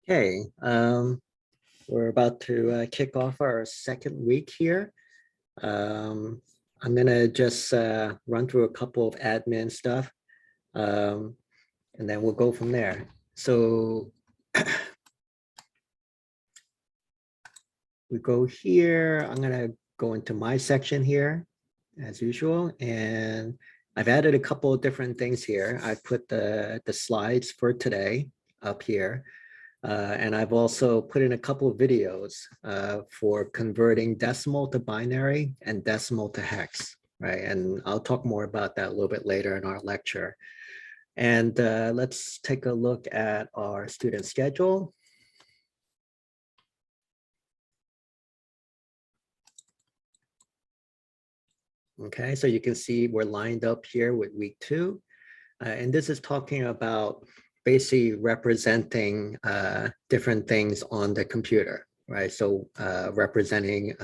Okay, we're about to kick off our second week here. I'm gonna just run through a couple of admin stuff, and then we'll go from there. So we go here. I'm gonna go into my section here, as usual, and I've added a couple of different things here. I put the slides for today up here. And I've also put in a couple of videos for converting decimal to binary and decimal to hex, right? And I'll talk more about that a little bit later in our lecture. And let's take a look at our student schedule. Okay, so you can see we're lined up here with week 2. And this is talking about basically representing different things on the computer, right? So representing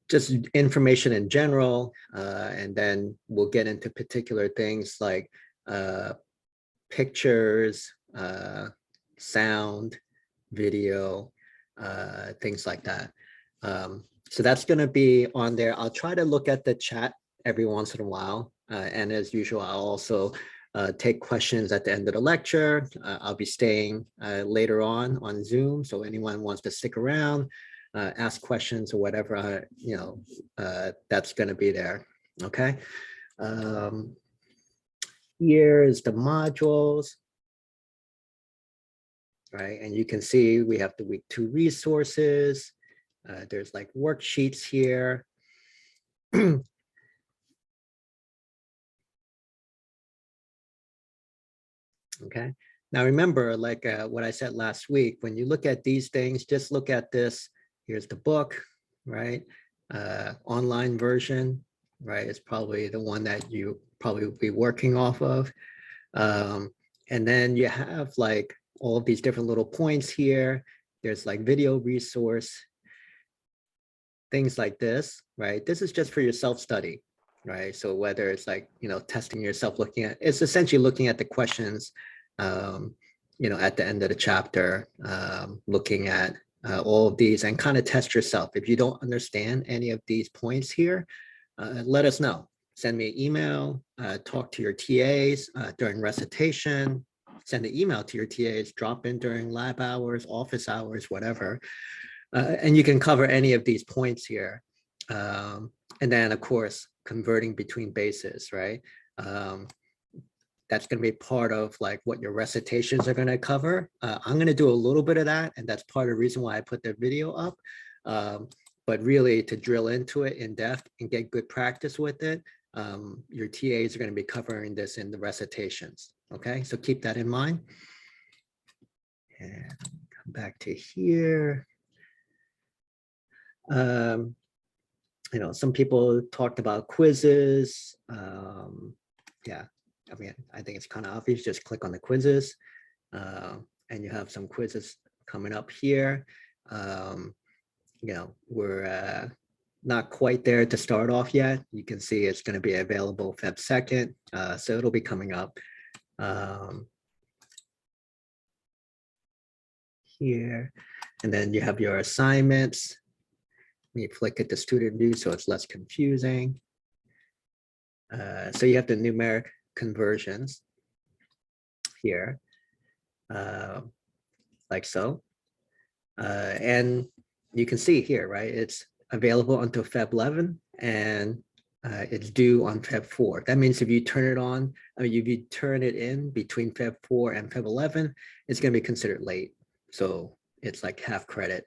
just information in general, and then we'll get into particular things like pictures, sound, video, things like that. So that's going to be on there. I'll try to look at the chat every once in a while. And as usual, I'll also take questions at the end of the lecture. I'll be staying later on Zoom. So anyone wants to stick around, ask questions or whatever, that's going to be there. Okay. Here is the modules. Right. And you can see we have the week 2 resources. There's like worksheets here. Okay. Now remember, like what I said last week, when you look at these things, just look at this. Here's the book, right? Online version, right? It's probably the one that you probably will be working off of. And then you have like all of these different little points here. There's like video resource, things like this, right? This is just for your self-study, right? So whether it's like, testing yourself, it's essentially looking at the questions, at the end of the chapter, looking at all of these and kind of test yourself. If you don't understand any of these points here, let us know. Send me an email, talk to your TAs during recitation, send an email to your TAs, drop in during lab hours, office hours, whatever. And you can cover any of these points here. And then, of course, converting between bases, right? That's going to be part of like what your recitations are going to cover. I'm going to do a little bit of that, and that's part of the reason why I put the video up. But really, to drill into it in depth and get good practice with it, your TAs are going to be covering this in the recitations. Okay, so keep that in mind. And come back to here. Some people talked about quizzes. Yeah, I mean, I think it's kind of obvious. Just click on the quizzes, and you have some quizzes coming up here. We're not quite there to start off yet. You can see it's going to be available Feb 2nd, so it'll be coming up. Here, and then you have your assignments. You flick it to student view so it's less confusing. So you have the numeric conversions here, like so. And you can see here, right? It's available until Feb 11 and it's due on Feb 4. That means if you turn it on, if you turn it in between Feb 4 and Feb 11, it's going to be considered late. So it's like half credit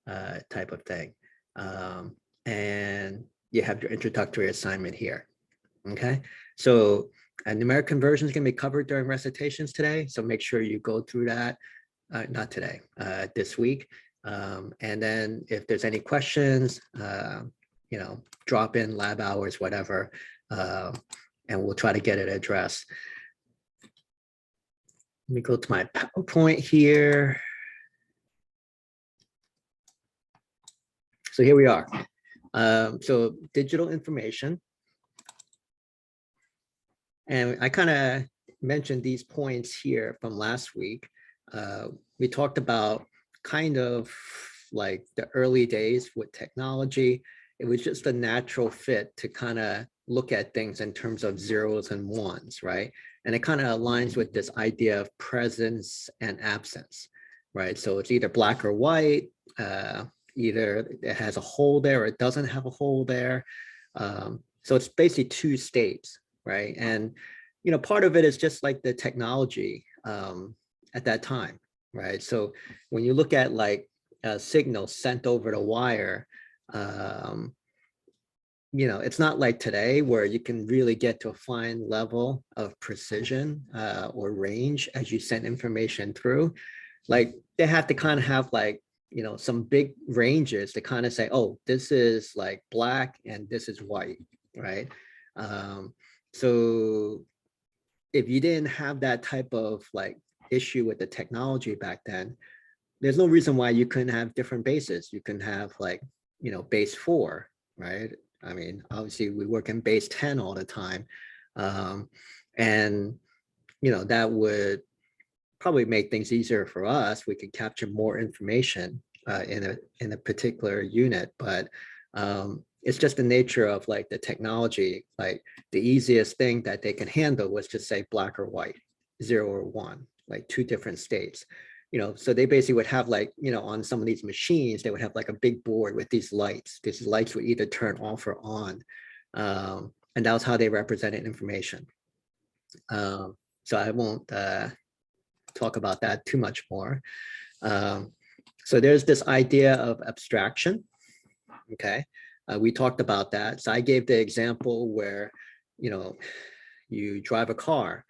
type of thing. And you have your introductory assignment here. Okay, so numeric conversion is going to be covered during recitations today. So make sure you go through that, not today, this week. And then if there's any questions, drop in lab hours, whatever, and we'll try to get it addressed. Let me go to my PowerPoint here. So here we are. So digital information. And I kind of mentioned these points here from last week. we talked about kind of like the early days with technology. It was just a natural fit to kind of look at things in terms of zeros and ones, right? And it kind of aligns with this idea of presence and absence, right? So it's either black or white, either it has a hole there or it doesn't have a hole there. So it's basically two states, right? And, you know, part of it is just like the technology at that time, right? So when you look at like a signal sent over the wire, you know, it's not like today where you can really get to a fine level of precision or range as you send information through. Like they have to kind of have like, you know, some big ranges to kind of say, oh, this is like black and this is white, right? So if you didn't have that type of like issue with the technology back then, there's no reason why you couldn't have different bases. You can have like, you know, base 4, right? I mean, obviously we work in base 10 all the time. And, you know, that would probably make things easier for us. We could capture more information in a particular unit, but it's just the nature of like the technology. Like the easiest thing that they can handle was just say black or white, 0 or 1, like two different states. You know, so they basically would have like, you know, on some of these machines, they would have like a big board with these lights. These lights would either turn off or on. And that was how they represented information. So I won't talk about that too much more. So there's this idea of abstraction, okay? We talked about that. So I gave the example where, you know, you drive a car.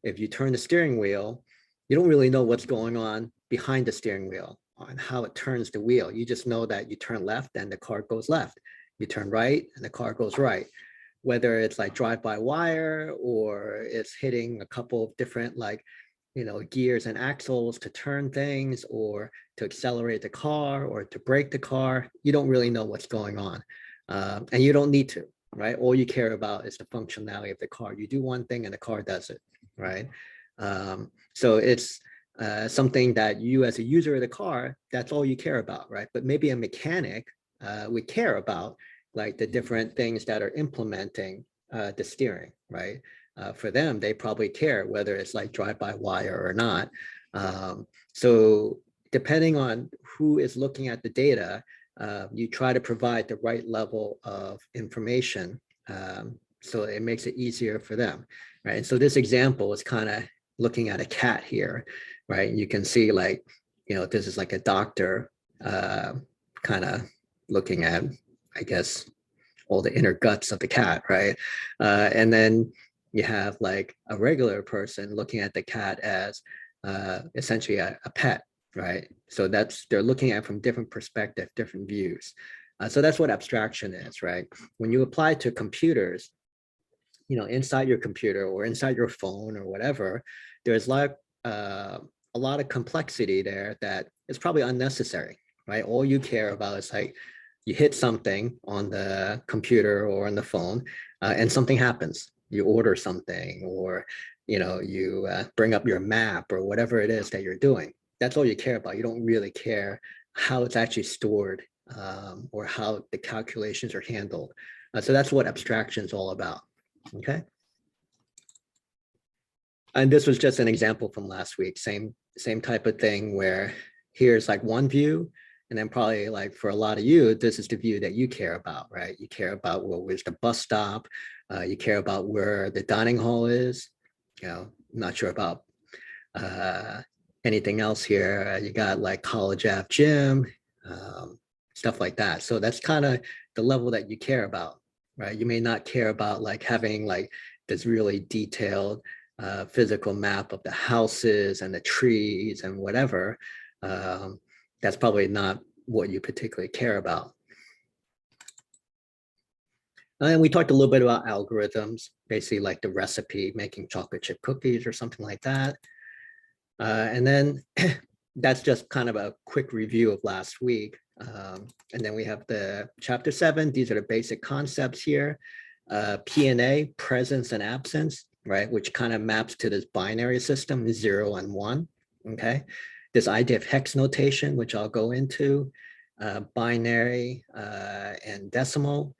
If you turn the steering wheel, you don't really know what's going on behind the steering wheel on how it turns the wheel. You just know that you turn left and the car goes left. You turn right and the car goes right. Whether it's like drive-by-wire or it's hitting a couple of different like, you know, gears and axles to turn things or to accelerate the car or to brake the car, you don't really know what's going on. And you don't need to, right? All you care about is the functionality of the car. You do one thing and the car does it, right? So it's something that you as a user of the car, that's all you care about, right? But maybe a mechanic would care about like the different things that are implementing the steering, right? For them, they probably care whether it's like drive-by-wire or not. So depending on who is looking at the data, you try to provide the right level of information so it makes it easier for them, right? And so this example is kind of looking at a cat here, right? You can see like, you know, this is like a doctor kind of looking at, I guess, all the inner guts of the cat, right? And then you have like a regular person looking at the cat as essentially a pet, right? So they're looking at from different perspective, different views. So that's what abstraction is, right? When you apply to computers, you know, inside your computer or inside your phone or whatever, there's like a lot of complexity there that is probably unnecessary, right? All you care about is like you hit something on the computer or on the phone and something happens. You order something or, you know, you bring up your map or whatever it is that you're doing. That's all you care about. You don't really care how it's actually stored or how the calculations are handled. So that's what abstraction is all about. Okay. And this was just an example from last week. Same type of thing where here's like one view, and then probably like for a lot of you, this is the view that you care about, right? You care about, well, where's the bus stop? You care about where the dining hall is. You know, I'm not sure about anything else here. You got like College Ave Gym, stuff like that. So that's kind of the level that you care about, right? You may not care about like having like this really detailed physical map of the houses and the trees and whatever. That's probably not what you particularly care about. And we talked a little bit about algorithms, basically like the recipe, making chocolate chip cookies or something like that. And then that's just kind of a quick review of last week. And then we have the chapter 7. These are the basic concepts here. P&A, presence and absence, right? Which kind of maps to this binary system, 0 and 1, okay? this idea of hex notation, which I'll go into, binary and decimal,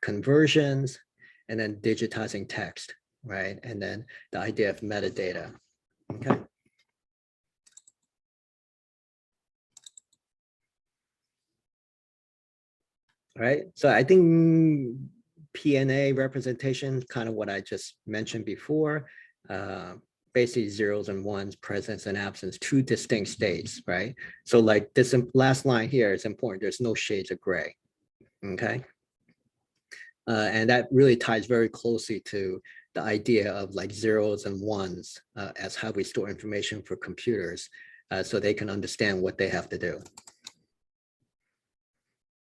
conversions, and then digitizing text, right? And then the idea of metadata, okay? Right, so I think PNA representation, kind of what I just mentioned before, basically zeros and ones, presence and absence, two distinct states, right? So like this last line here is important. There's no shades of gray, okay? And that really ties very closely to the idea of like zeros and ones as how we store information for computers so they can understand what they have to do.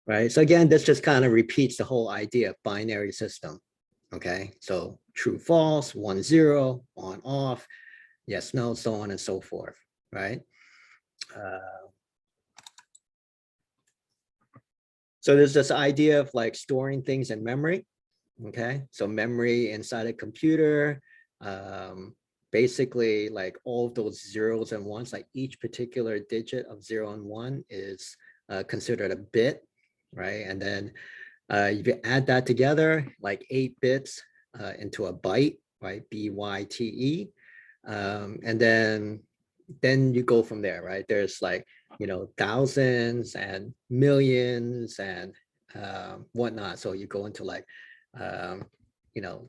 Right, so again, this just kind of repeats the whole idea of binary system. Okay, so true, false, 1, 0, on, off, yes, no, so on and so forth, right? So there's this idea of like storing things in memory. Okay, so memory inside a computer, basically like all of those zeros and ones, like each particular digit of 0 and 1 is considered a bit, right? And then if you add that together, like 8 bits into a byte, right? B-Y-T-E. And then you go from there, right? There's like, you know, thousands and millions and whatnot. So you go into like, you know,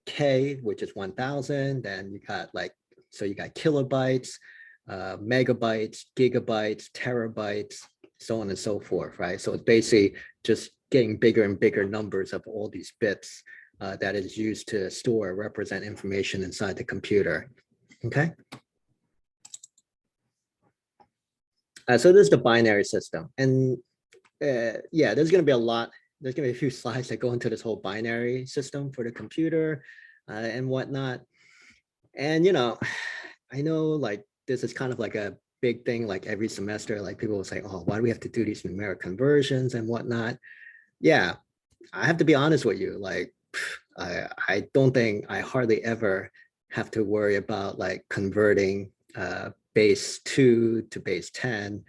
K, which is 1,000. Then you got like, so you got kilobytes, megabytes, gigabytes, terabytes, so on and so forth, right? So it's basically just getting bigger and bigger numbers of all these bits that is used to store, represent information inside the computer, okay? So this is the binary system. And yeah, there's gonna be a lot, there's gonna be a few slides that go into this whole binary system for the computer and whatnot. And, you know, I know like this is kind of like a big thing, like every semester, like people will say, oh, why do we have to do these numeric conversions and whatnot? Yeah, I have to be honest with you. Like, I don't think I hardly ever have to worry about like converting base 2 to base 10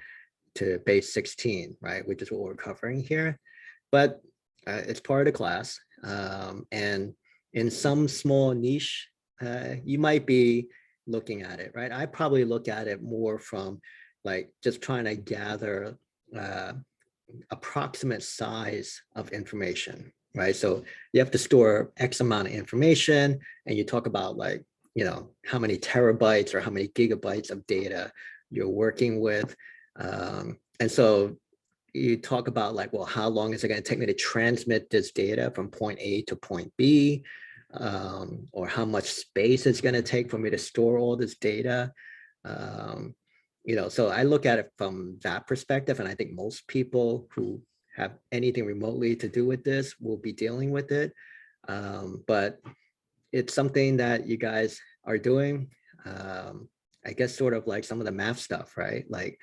to base 16, right? Which is what we're covering here. But it's part of the class. And in some small niche, you might be looking at it, right? I probably look at it more from like just trying to gather approximate size of information, right? So you have to store X amount of information and you talk about like, you know, how many terabytes or how many gigabytes of data you're working with. And so you talk about like, well, how long is it going to take me to transmit this data from point A to point B? Or how much space it's going to take for me to store all this data? You know, so I look at it from that perspective, and I think most people who have anything remotely to do with this will be dealing with it. But it's something that you guys are doing. I guess sort of like some of the math stuff, right? Like,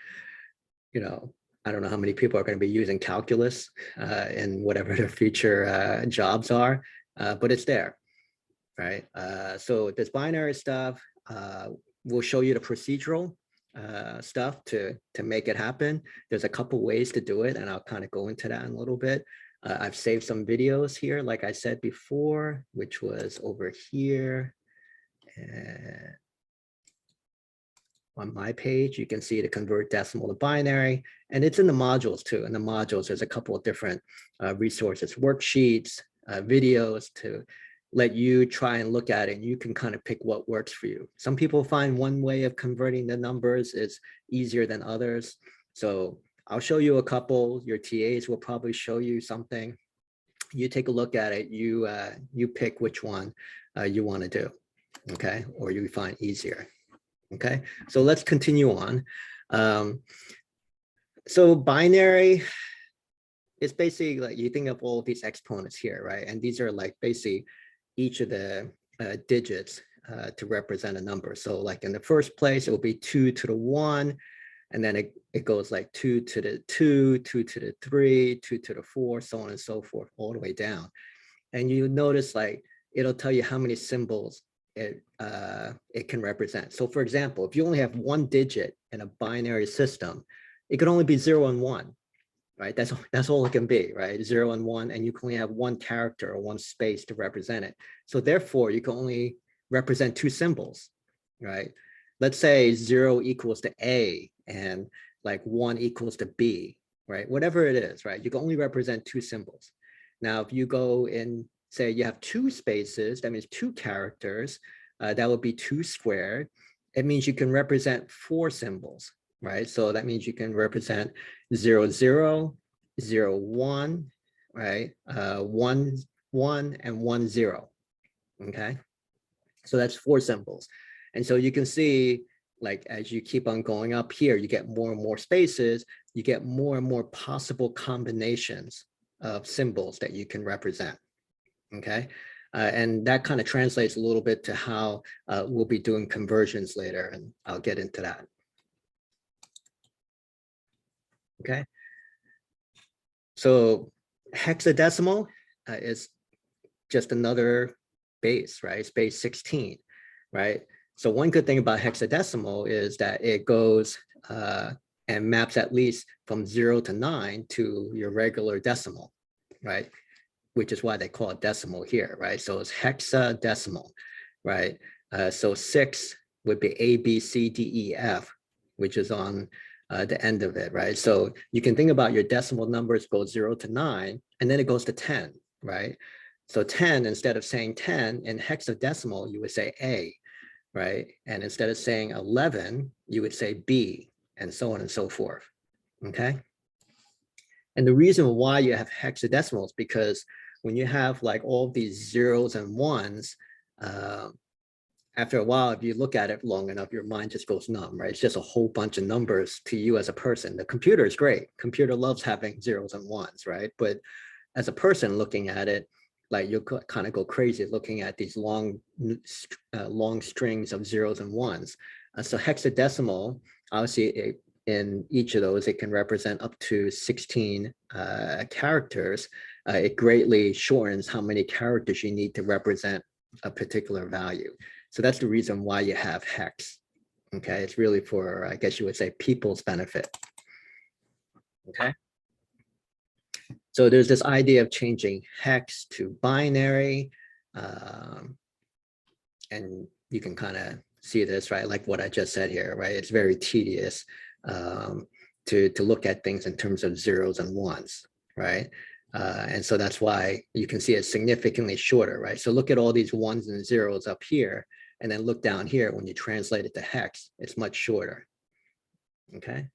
you know, I don't know how many people are going to be using calculus in whatever their future jobs are, but it's there, right? So this binary stuff will show you the procedural stuff to make it happen. There's a couple ways to do it, and I'll kind of go into that in a little bit. I've saved some videos here, like I said before, which was over here. On my page, you can see to convert decimal to binary, and it's in the modules too. In the modules, there's a couple of different resources, worksheets, videos to let you try and look at it, and you can kind of pick what works for you. Some people find one way of converting the numbers is easier than others. So I'll show you a couple. Your TAs will probably show you something. You take a look at it, you pick which one you want to do, okay? Or you find easier. Okay, so let's continue on. So binary is basically like you think of all of these exponents here, right? And these are like basically each of the digits to represent a number. So like in the first place, it will be 2 to the 1, and then it goes like 2 to the 2, 2 to the 3, 2 to the 4, so on and so forth, all the way down. And you notice like it'll tell you how many symbols it can represent. So for example, if you only have one digit in a binary system, it could only be 0 and 1, right? That's all it can be, right? 0 and 1, and you can only have one character or one space to represent it. So therefore, you can only represent two symbols, right? Let's say 0 equals to A and like 1 equals to B, right? Whatever it is, right? You can only represent two symbols. Now, if you go in, say you have two spaces, that means two characters, that would be 2 squared. It means you can represent 4 symbols, right? So that means you can represent 0, 0, 0, 1, right? 1, 1, and 1, 0, okay? So that's 4 symbols. And so you can see, like, as you keep on going up here, you get more and more spaces, you get more and more possible combinations of symbols that you can represent, okay? And that kind of translates a little bit to how we'll be doing conversions later, and I'll get into that. Okay. So hexadecimal is just another base, right? It's base 16, right? So one good thing about hexadecimal is that it goes and maps at least from 0 to 9 to your regular decimal, right? Which is why they call it decimal here, right? So it's hexadecimal, right? So 6 would be A, B, C, D, E, F, which is on the end of it, right? So you can think about your decimal numbers go 0 to 9, and then it goes to 10, right? So 10, instead of saying 10 in hexadecimal, you would say A, right? And instead of saying 11, you would say B, and so on and so forth, okay? And the reason why you have hexadecimals, because when you have like all these zeros and ones, after a while, if you look at it long enough, your mind just goes numb, right? It's just a whole bunch of numbers to you as a person. The computer is great. Computer loves having zeros and ones, right? But as a person looking at it, like you'll kind of go crazy looking at these long strings of zeros and ones. So hexadecimal, obviously in each of those, it can represent up to 16 characters. It greatly shortens how many characters you need to represent a particular value. So that's the reason why you have hex. Okay, it's really for, I guess you would say, people's benefit. Okay. So there's this idea of changing hex to binary. And you can kind of see this, right? Like what I just said here, right? It's very tedious to look at things in terms of zeros and ones, right? And so that's why you can see it's significantly shorter, right? So look at all these ones and zeros up here, and then look down here. When you translate it to hex, it's much shorter, okay?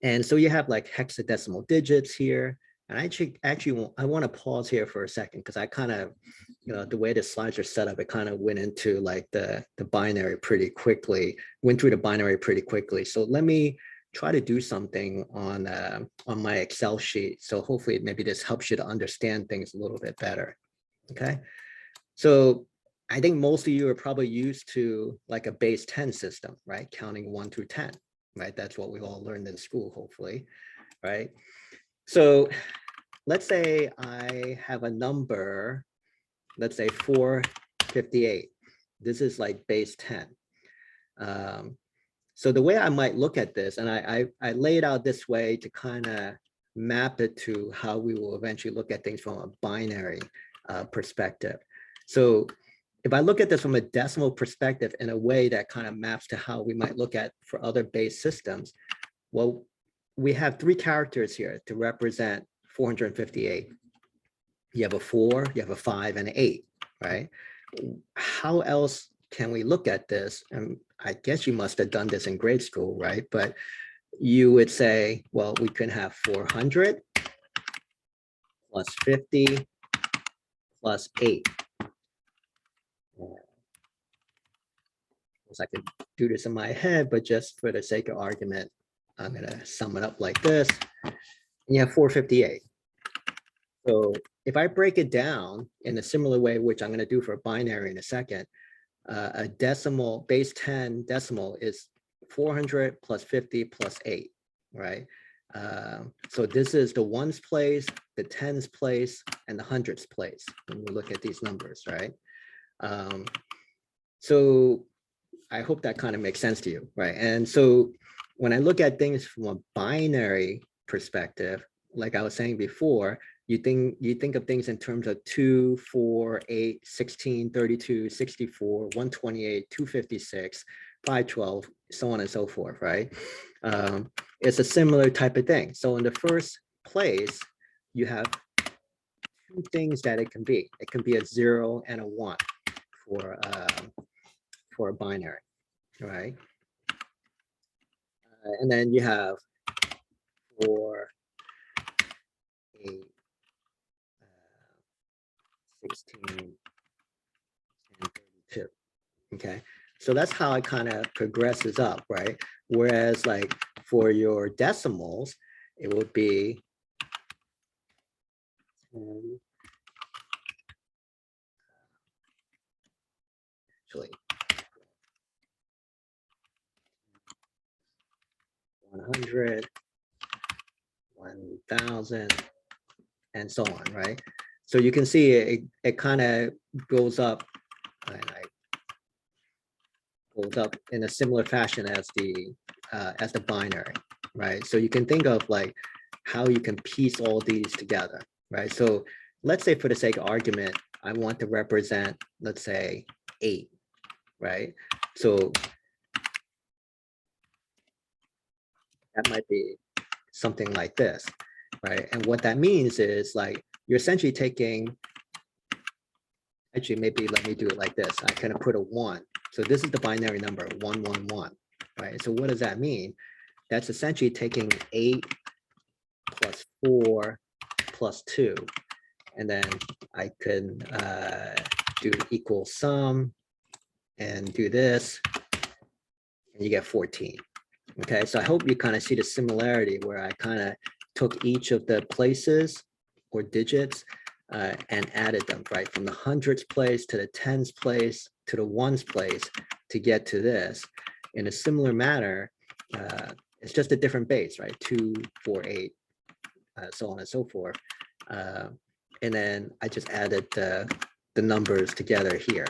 And so you have like hexadecimal digits here. And I want to pause here for a second, because I kind of, the way the slides are set up, it kind of went into like the binary pretty quickly, went through the binary pretty quickly. So let me try to do something on my Excel sheet. So hopefully maybe this helps you to understand things a little bit better. Okay. So I think most of you are probably used to like a base 10 system, right? Counting 1 through 10, right? That's what we all learned in school, hopefully, right? So let's say I have a number, let's say 458. This is like base 10. So the way I might look at this, and I lay it out this way to kind of map it to how we will eventually look at things from a binary perspective. So if I look at this from a decimal perspective in a way that kind of maps to how we might look at for other base systems, well, we have 3 characters here to represent 458. You have a 4, you have a 5, and an 8, right? How else can we look at this? And I guess you must have done this in grade school, right? But you would say, well, we can have 400 plus 50 plus 8. I could do this in my head, but just for the sake of argument, I'm going to sum it up like this. And you have 458. So if I break it down in a similar way, which I'm going to do for a binary in a second, a decimal, base 10 decimal is 400 plus 50 plus 8, right? So this is the ones place, the tens place, and the hundreds place when we look at these numbers, right? So I hope that kind of makes sense to you, right? And so when I look at things from a binary perspective, like I was saying before, you think of things in terms of 2, 4, 8, 16, 32, 64, 128, 256, 512, so on and so forth, right? It's a similar type of thing. So in the first place, you have two things that it can be. It can be a 0 and a 1 for a binary, right? And then you have 4, 8, 16, and 32. Okay, so that's how it kind of progresses up, right? Whereas like for your decimals, it would be 10, actually 100, 1000, and so on, right? So you can see it kind of goes up, goes up in a similar fashion as the binary, right? So you can think of like how you can piece all these together, right? So let's say for the sake of argument, I want to represent, let's say 8, right? So that might be something like this, right? And what that means is like, you're essentially taking, actually, maybe let me do it like this. I kind of put a 1. So this is the binary number 111, right? So what does that mean? That's essentially taking 8 plus 4 plus 2. And then I can do equal sum and do this, and you get 14. Okay, so I hope you kind of see the similarity where I kind of took each of the places or digits and added them, right? From the hundreds place to the tens place to the ones place to get to this. In a similar manner, it's just a different base, right? 2, 4, 8, so on and so forth. And then I just added the numbers together here,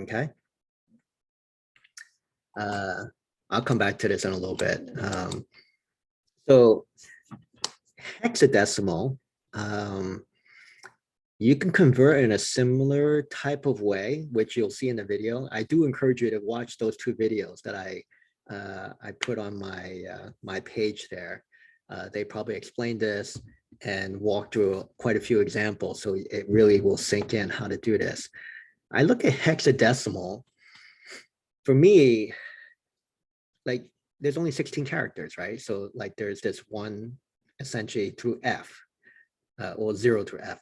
okay? I'll come back to this in a little bit. So hexadecimal, you can convert in a similar type of way, which you'll see in the video. I do encourage you to watch those 2 videos that I put on my page there. They probably explained this and walk through quite a few examples, so it really will sink in how to do this. I look at hexadecimal. For me, like there's only 16 characters, right? So like there's this 1 essentially through F, or 0 through F,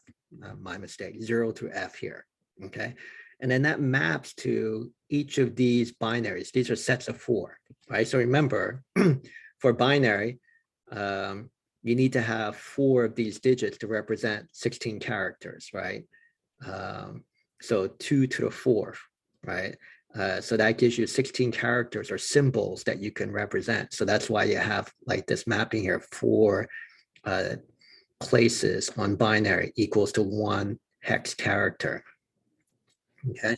my mistake, 0 through F here, okay? And then that maps to each of these binaries. These are sets of 4, right? So remember, for binary, you need to have 4 of these digits to represent 16 characters, right? So 2 to the 4th, right? So that gives you 16 characters or symbols that you can represent. So that's why you have like this mapping here, 4 places on binary equals to 1 hex character. Okay.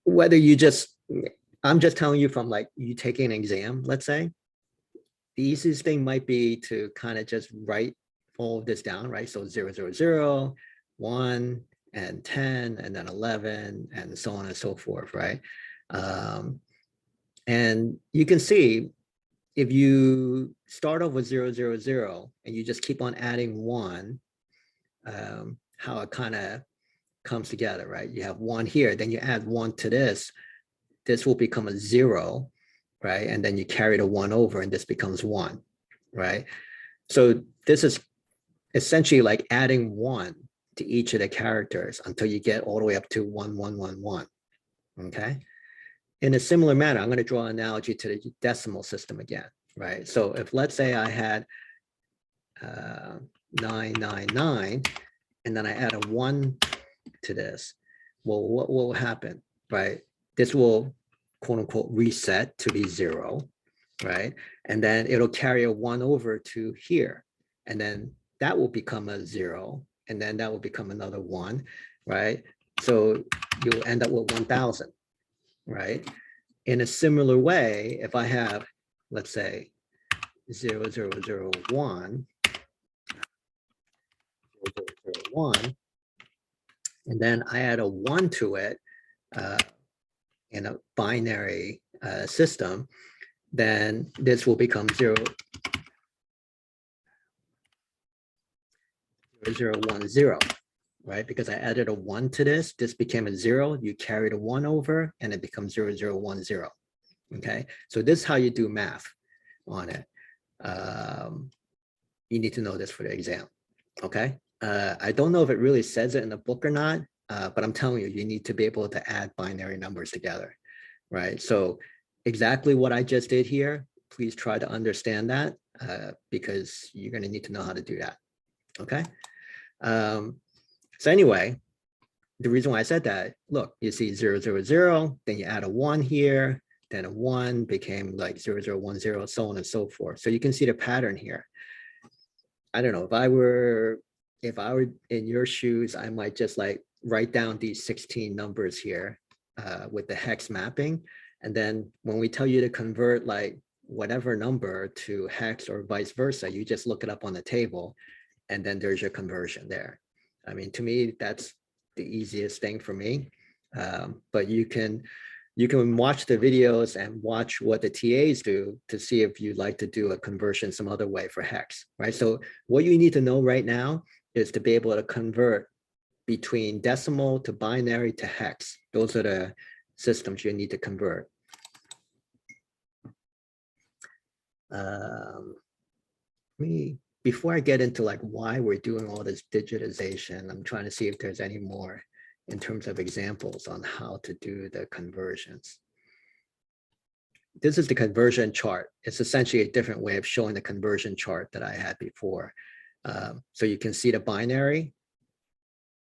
Whether you just, I'm just telling you from like you taking an exam, let's say, the easiest thing might be to kind of just write all of this down, right? So 0, 0, 0, 1, and 10, and then 11, and so on and so forth, right? And you can see if you start off with 0, 0, 0, and you just keep on adding 1, how it kind of comes together, right? You have 1 here, then you add 1 to this will become a 0, right? And then you carry the 1 over and this becomes 1, right? So this is essentially like adding 1 to each of the characters until you get all the way up to 1, 1, 1, 1, okay? In a similar manner, I'm going to draw an analogy to the decimal system again, right? So if let's say I had 999, and then I add a 1 to this, well, what will happen, right? This will quote unquote reset to be 0, right? And then it'll carry a 1 over to here. And then that will become a 0. And then that will become another 1, right? So you'll end up with 1,000, right? In a similar way, if I have, let's say, 0, 0, 0, 1, 0, 0, 0, 1, and then I add a 1 to it in a binary system, then this will become 0, 0, 1, 0, right? Because I added a 1 to this, this became a 0, you carried a 1 over, and it becomes 0, 0, 1, 0. Okay, so this is how you do math on it. You need to know this for the exam, okay? I don't know if it really says it in the book or not, but I'm telling you, you need to be able to add binary numbers together, right? So exactly what I just did here, please try to understand that because you're going to need to know how to do that, okay? So anyway, the reason why I said that, look, you see 0, 0, 0, then you add a 1 here, then a 1 became like 0, 0, 1, 0, so on and so forth. So you can see the pattern here. I don't know, if I were in your shoes, I might just like write down these 16 numbers here with the hex mapping. And then when we tell you to convert like whatever number to hex or vice versa, you just look it up on the table and then there's your conversion there. I mean, to me, that's the easiest thing for me. But you can watch the videos and watch what the TAs do to see if you'd like to do a conversion some other way for hex, right? So what you need to know right now is to be able to convert between decimal to binary to hex. Those are the systems you need to convert. Before I get into like why we're doing all this digitization, I'm trying to see if there's any more in terms of examples on how to do the conversions. This is the conversion chart. It's essentially a different way of showing the conversion chart that I had before. So you can see the binary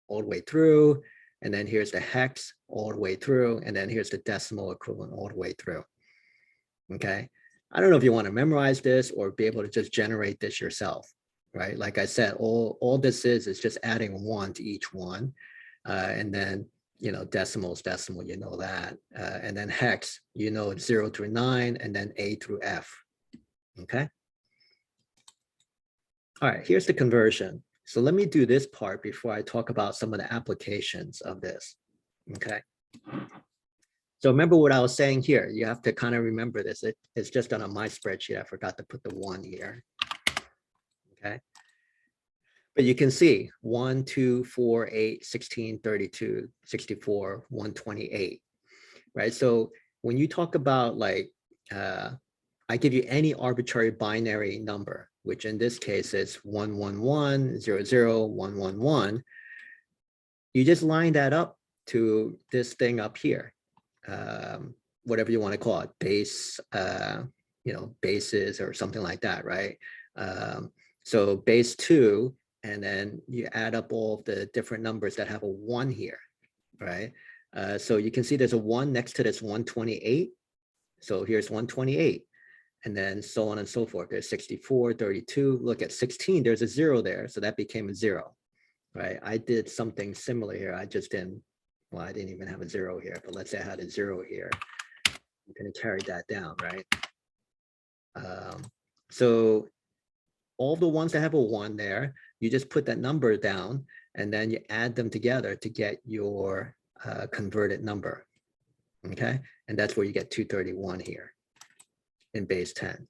all the way through, and then here's the hex all the way through, and then here's the decimal equivalent all the way through. Okay. I don't know if you want to memorize this or be able to just generate this yourself, right? Like I said, all this is just adding 1 to each one. And then, you know, decimal, you know that. And then hex, you know, it's 0 through 9, and then A through F. Okay. All right, here's the conversion. So let me do this part before I talk about some of the applications of this. Okay. So remember what I was saying here. You have to kind of remember this. It's just done on my spreadsheet. I forgot to put the 1 here. Okay. But you can see 1, 2, 4, 8, 16, 32, 64, 128, right? So when you talk about like, I give you any arbitrary binary number, which in this case is 111, 00, 111, you just line that up to this thing up here. Whatever you want to call it, base, you know, bases or something like that, right? So base 2, and then you add up all of the different numbers that have a 1 here, right? So you can see there's a 1 next to this 128. So here's 128, and then so on and so forth. There's 64, 32. Look at 16, there's a 0 there, so that became a 0, right? I did something similar here. I just didn't, well, I didn't even have a 0 here, but let's say I had a 0 here. I'm going to carry that down, right? So all the ones that have a 1 there, you just put that number down and then you add them together to get your converted number, okay? And that's where you get 231 here in base 10.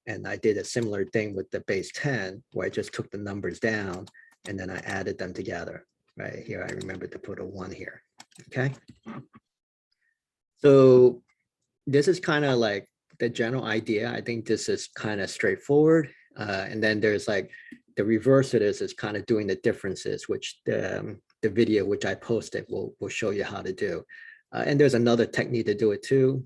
And I did a similar thing with the base 10 where I just took the numbers down and then I added them together, right? Here, I remember to put a 1 here, okay? So this is kind of like the general idea. I think this is kind of straightforward. And then there's like the reverse of this is kind of doing the differences, which the video which I posted will show you how to do. And there's another technique to do it too,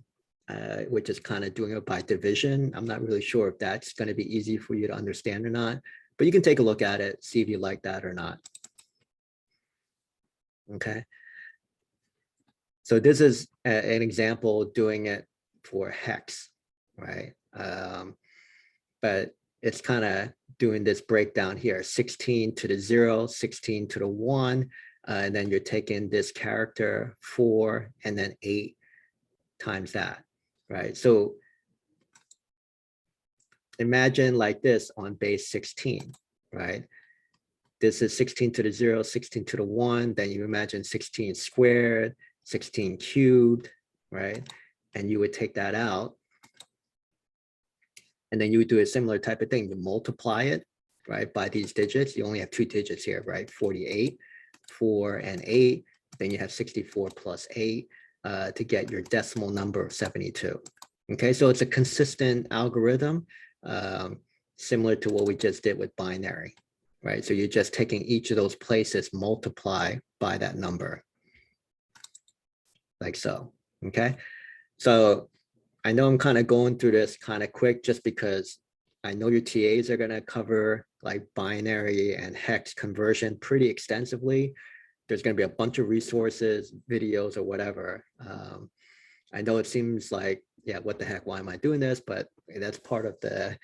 which is kind of doing it by division. I'm not really sure if that's going to be easy for you to understand or not, but you can take a look at it, see if you like that or not. Okay. So this is an example doing it for hex. right? But it's kind of doing this breakdown here, 16 to the 0, 16 to the 1, and then you're taking this character 4 and then 8 times that, right? So imagine like this on base 16, right? This is 16 to the 0, 16 to the 1, then you imagine 16 squared, 16 cubed, right? And you would take that out. And then you would do a similar type of thing. You multiply it, right, by these digits. You only have 2 digits here, right? 48, 4 and 8. Then you have 64 plus 8 to get your decimal number of 72. Okay, so it's a consistent algorithm, similar to what we just did with binary, right? So you're just taking each of those places, multiply by that number, like so, okay? So I know I'm kind of going through this kind of quick just because I know your TAs are going to cover like binary and hex conversion pretty extensively. There's going to be a bunch of resources, videos or whatever. I know it seems like, yeah, what the heck, why am I doing this? But that's part of the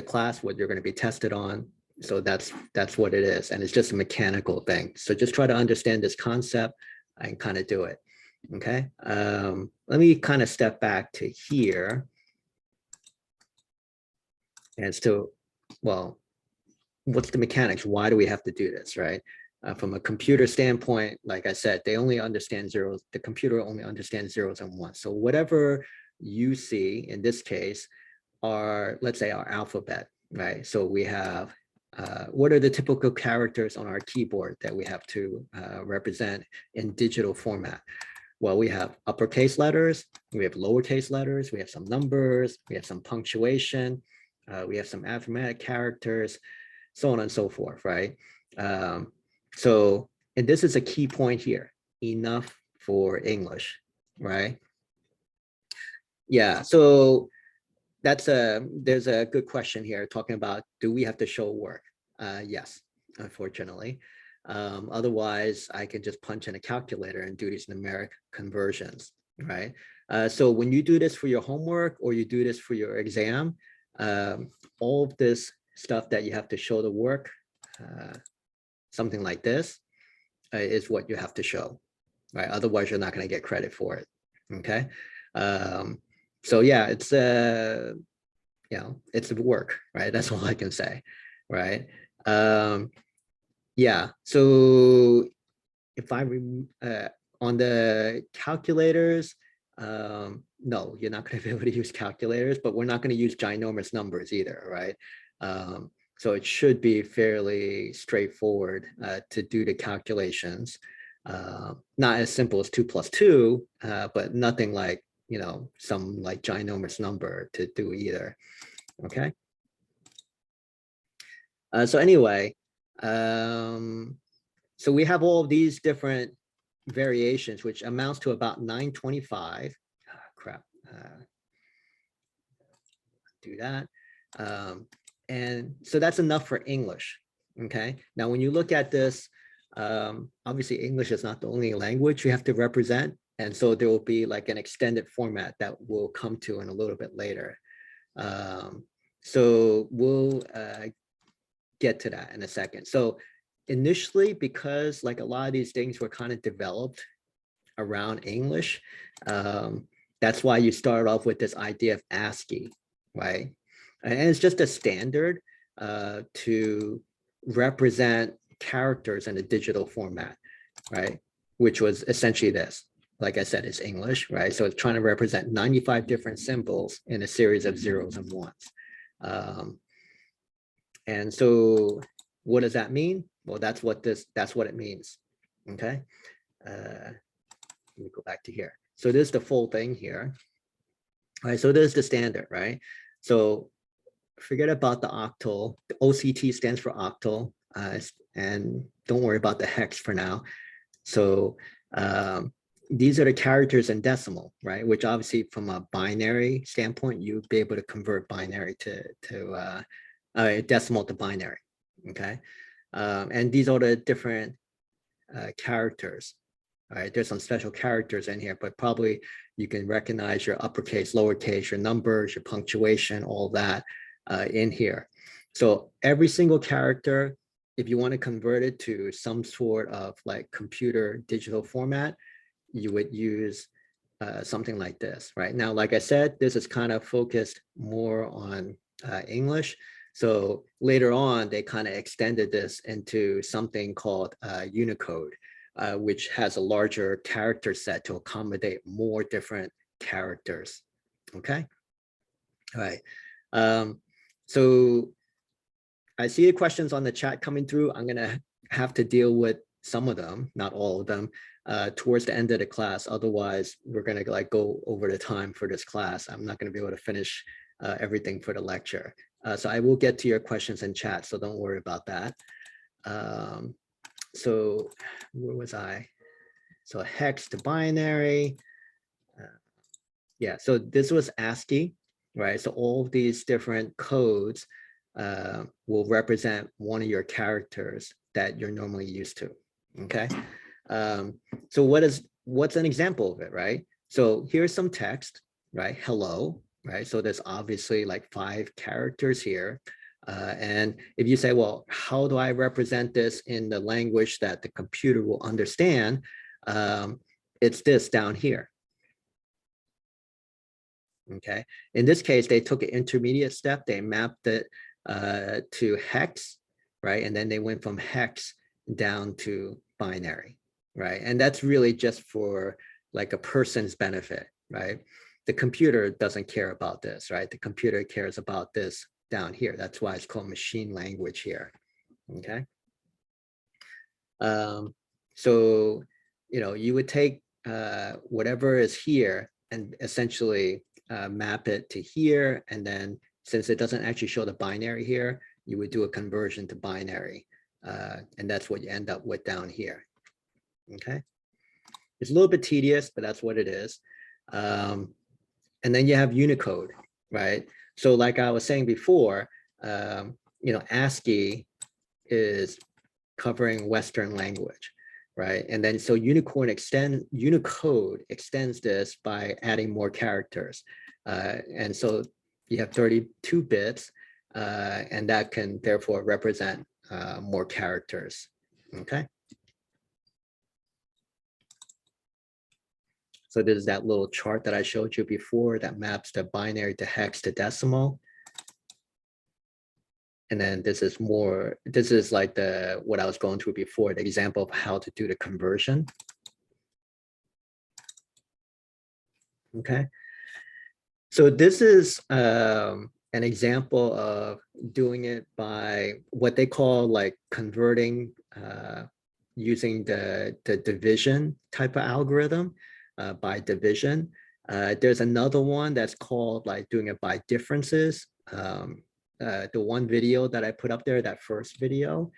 class, what you're going to be tested on. So that's what it is. And it's just a mechanical thing. So just try to understand this concept and kind of do it. Okay, let me kind of step back to here. And so, well, what's the mechanics? Why do we have to do this, right? From a computer standpoint, like I said, they only understand zeros. The computer only understands zeros and ones. So whatever you see in this case are, let's say, our alphabet, right? So we have, what are the typical characters on our keyboard that we have to represent in digital format? Well, we have uppercase letters, we have lowercase letters, we have some numbers, we have some punctuation, we have some alphabetic characters, so on and so forth, right? So, and this is a key point here, enough for English, right? Yeah, so there's a good question here talking about, do we have to show work? Yes, unfortunately. Otherwise, I can just punch in a calculator and do these numeric conversions, right? So when you do this for your homework or you do this for your exam, all of this stuff that you have to show the work, something like this, is what you have to show, right? Otherwise, you're not going to get credit for it, okay? So yeah, it's it's work, right? That's all I can say, right? Yeah, so if I on the calculators, no, you're not going to be able to use calculators, but we're not going to use ginormous numbers either, right? So it should be fairly straightforward to do the calculations. Not as simple as 2 plus 2, but nothing like, some like ginormous number to do either, okay? So anyway, so we have all of these different variations, which amounts to about 925. Crap. Do that. And so that's enough for English. Okay. Now, when you look at this, obviously English is not the only language you have to represent. And so there will be like an extended format that we'll come to in a little bit later. So we'll get to that in a second. So initially, because like a lot of these things were kind of developed around English, that's why you start off with this idea of ASCII, right? And it's just a standard to represent characters in a digital format, right? Which was essentially this. Like I said, it's English, right? So it's trying to represent 95 different symbols in a series of zeros and ones. And so what does that mean? Well, that's what it means, okay? Let me go back to here. So this is the full thing here. All right, so this is the standard, right? So forget about the octal. The OCT stands for octal, and don't worry about the hex for now. So these are the characters in decimal, right? Which obviously from a binary standpoint, you'd be able to convert binary to decimal to binary, okay? And these are the different characters. All right, there's some special characters in here, but probably you can recognize your uppercase, lowercase, your numbers, your punctuation, all that in here. So every single character, if you want to convert it to some sort of like computer digital format, you would use something like this, right? Now, like I said, this is kind of focused more on English. So later on, they kind of extended this into something called Unicode, which has a larger character set to accommodate more different characters. Okay. All right. So I see the questions on the chat coming through. I'm going to have to deal with some of them, not all of them, towards the end of the class. Otherwise, we're going to like go over the time for this class. I'm not going to be able to finish everything for the lecture. So I will get to your questions in chat, so don't worry about that. So where was I? So hex to binary. Yeah, so this was ASCII, right? So all of these different codes will represent one of your characters that you're normally used to, okay? So what's an example of it, right? So here's some text, right? Hello, right? So there's obviously like 5 characters here. And if you say, well, how do I represent this in the language that the computer will understand? It's this down here. Okay, in this case, they took an intermediate step, they mapped it to hex, right? And then they went from hex down to binary, right? And that's really just for like a person's benefit, right? The computer doesn't care about this, right? The computer cares about this down here. That's why it's called machine language here, okay? So, you know, you would take whatever is here and essentially map it to here. And then since it doesn't actually show the binary here, you would do a conversion to binary. And that's what you end up with down here. Okay. It's a little bit tedious, but that's what it is. And then you have Unicode, right? So like I was saying before, you know, ASCII is covering Western language, right? And then so Unicode extends this by adding more characters. And so you have 32 bits, and that can therefore represent more characters, okay? So this is that little chart that I showed you before that maps the binary to hex to decimal. And then this is like what I was going through before, the example of how to do the conversion. Okay. So this is an example of doing it by what they call like converting using the division type of algorithm by division. There's another one that's called like doing it by differences. The one video that I put up there, that first video,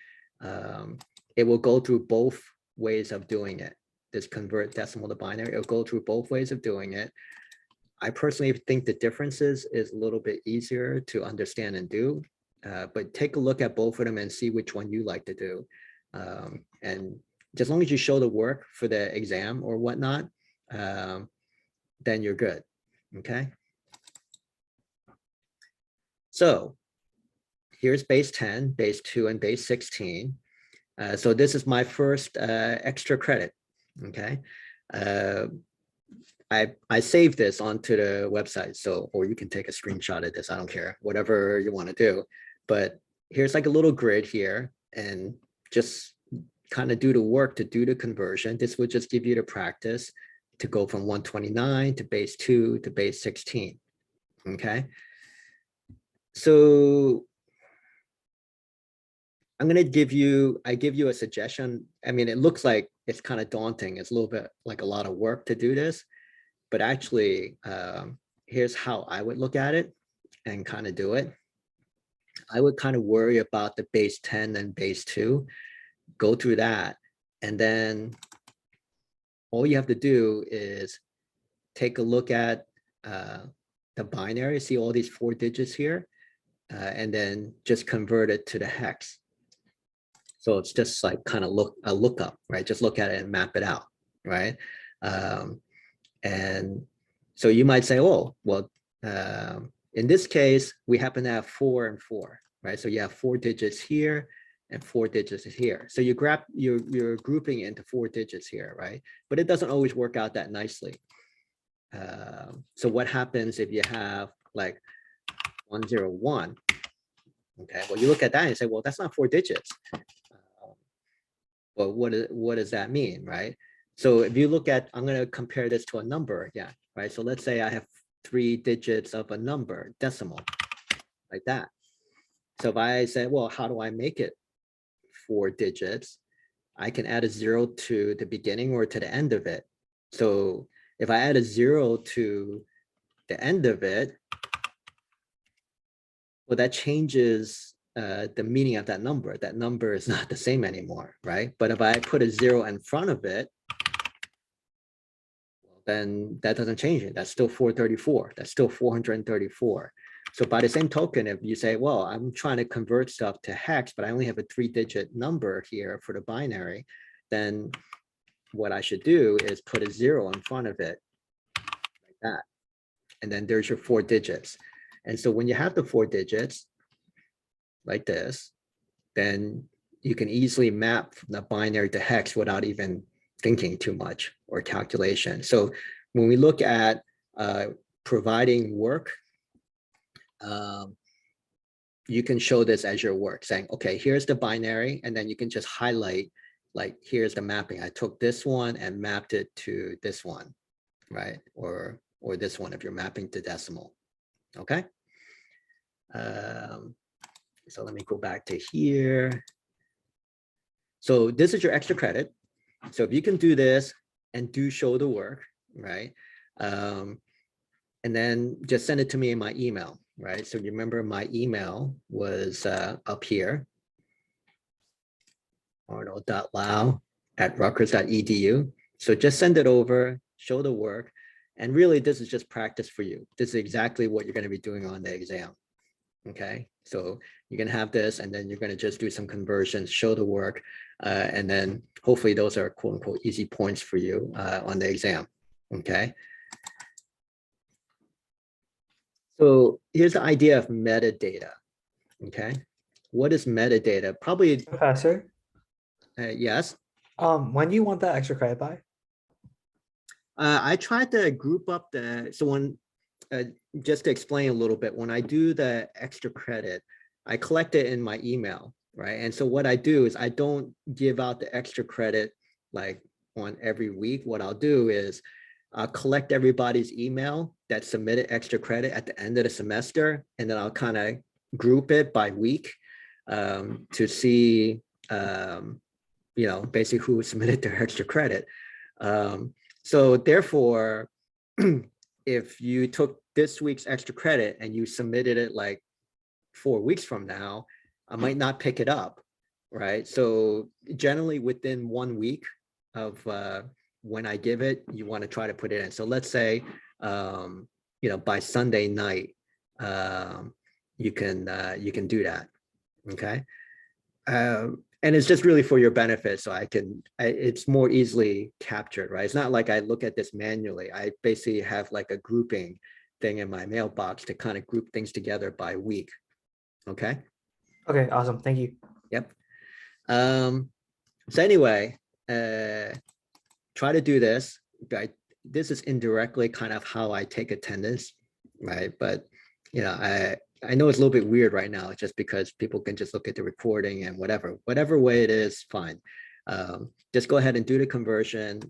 it will go through both ways of doing it. This convert decimal to binary, it'll go through both ways of doing it. I personally think the differences is a little bit easier to understand and do, but take a look at both of them and see which one you like to do. And as long as you show the work for the exam or whatnot, then you're good, okay? So here's base 10, base 2, and base 16. So this is my first extra credit, okay? I saved this onto the website, so, or you can take a screenshot of this, I don't care, whatever you want to do. But here's like a little grid here, and just kind of do the work to do the conversion. This would just give you the practice to go from 129 to base 2 to base 16, okay? So I'm going to give you a suggestion. I mean, it looks like it's kind of daunting. It's a little bit like a lot of work to do this, but actually, here's how I would look at it and kind of do it. I would kind of worry about the base 10 and base 2, go through that, and then all you have to do is take a look at the binary, see all these 4 digits here, and then just convert it to the hex. So it's just like kind of a lookup, right? Just look at it and map it out, right? And so you might say, oh, well, in this case, we happen to have 4 and 4, right? So you have 4 digits here and 4 digits here. So you're grouping into 4 digits here, right? But it doesn't always work out that nicely. So what happens if you have like 101? Okay, well, you look at that and you say, well, that's not 4 digits. Well, what does that mean, right? So if you look at, I'm going to compare this to a number again, right? So let's say I have 3 digits of a number, decimal, like that. So if I say, well, how do I make it 4 digits? I can add a 0 to the beginning or to the end of it. So if I add a 0 to the end of it, well, that changes the meaning of that number. That number is not the same anymore, right? But if I put a 0 in front of it, then that doesn't change it. That's still 434. That's still 434. So by the same token, if you say, well, I'm trying to convert stuff to hex, but I only have a 3-digit number here for the binary, then what I should do is put a 0 in front of it, like that. And then there's your 4 digits. And so when you have the 4 digits, like this, then you can easily map from the binary to hex without even thinking too much or calculation. So when we look at providing work, you can show this as your work, saying, okay, here's the binary, and then you can just highlight, like, here's the mapping. I took this one and mapped it to this one, right? Or this one if you're mapping to decimal, okay? So let me go back to here. So this is your extra credit. So if you can do this and do show the work, right? And then just send it to me in my email, right? So you remember my email was up here, arnold.lau@rutgers.edu. So just send it over, show the work. And really, this is just practice for you. This is exactly what you're going to be doing on the exam. Okay, so you're going to have this, and then you're going to just do some conversions, show the work, and then hopefully those are quote unquote easy points for you on the exam. Okay. So here's the idea of metadata. Okay. What is metadata? Probably. Professor, Yes. when do you want that extra credit by? I tried to group up so when, just to explain a little bit, when I do the extra credit, I collect it in my email, right? And so what I do is I don't give out the extra credit like on every week. What I'll do is I'll collect everybody's email that submitted extra credit at the end of the semester, and then I'll kind of group it by week to see, basically who submitted their extra credit. So therefore, if you took this week's extra credit and you submitted it like 4 weeks from now, I might not pick it up, right? So generally within 1 week of when I give it, you want to try to put it in. So let's say, by Sunday night, you can do that, okay? And it's just really for your benefit, so it's more easily captured, right? It's not like I look at this manually. I basically have like a grouping thing in my mailbox to kind of group things together by week. Okay. Okay, awesome. Thank you. Yep. So anyway, try to do this. Right? This is indirectly kind of how I take attendance, right? But I know it's a little bit weird right now, just because people can just look at the recording and whatever way it is, fine. Just go ahead and do the conversion,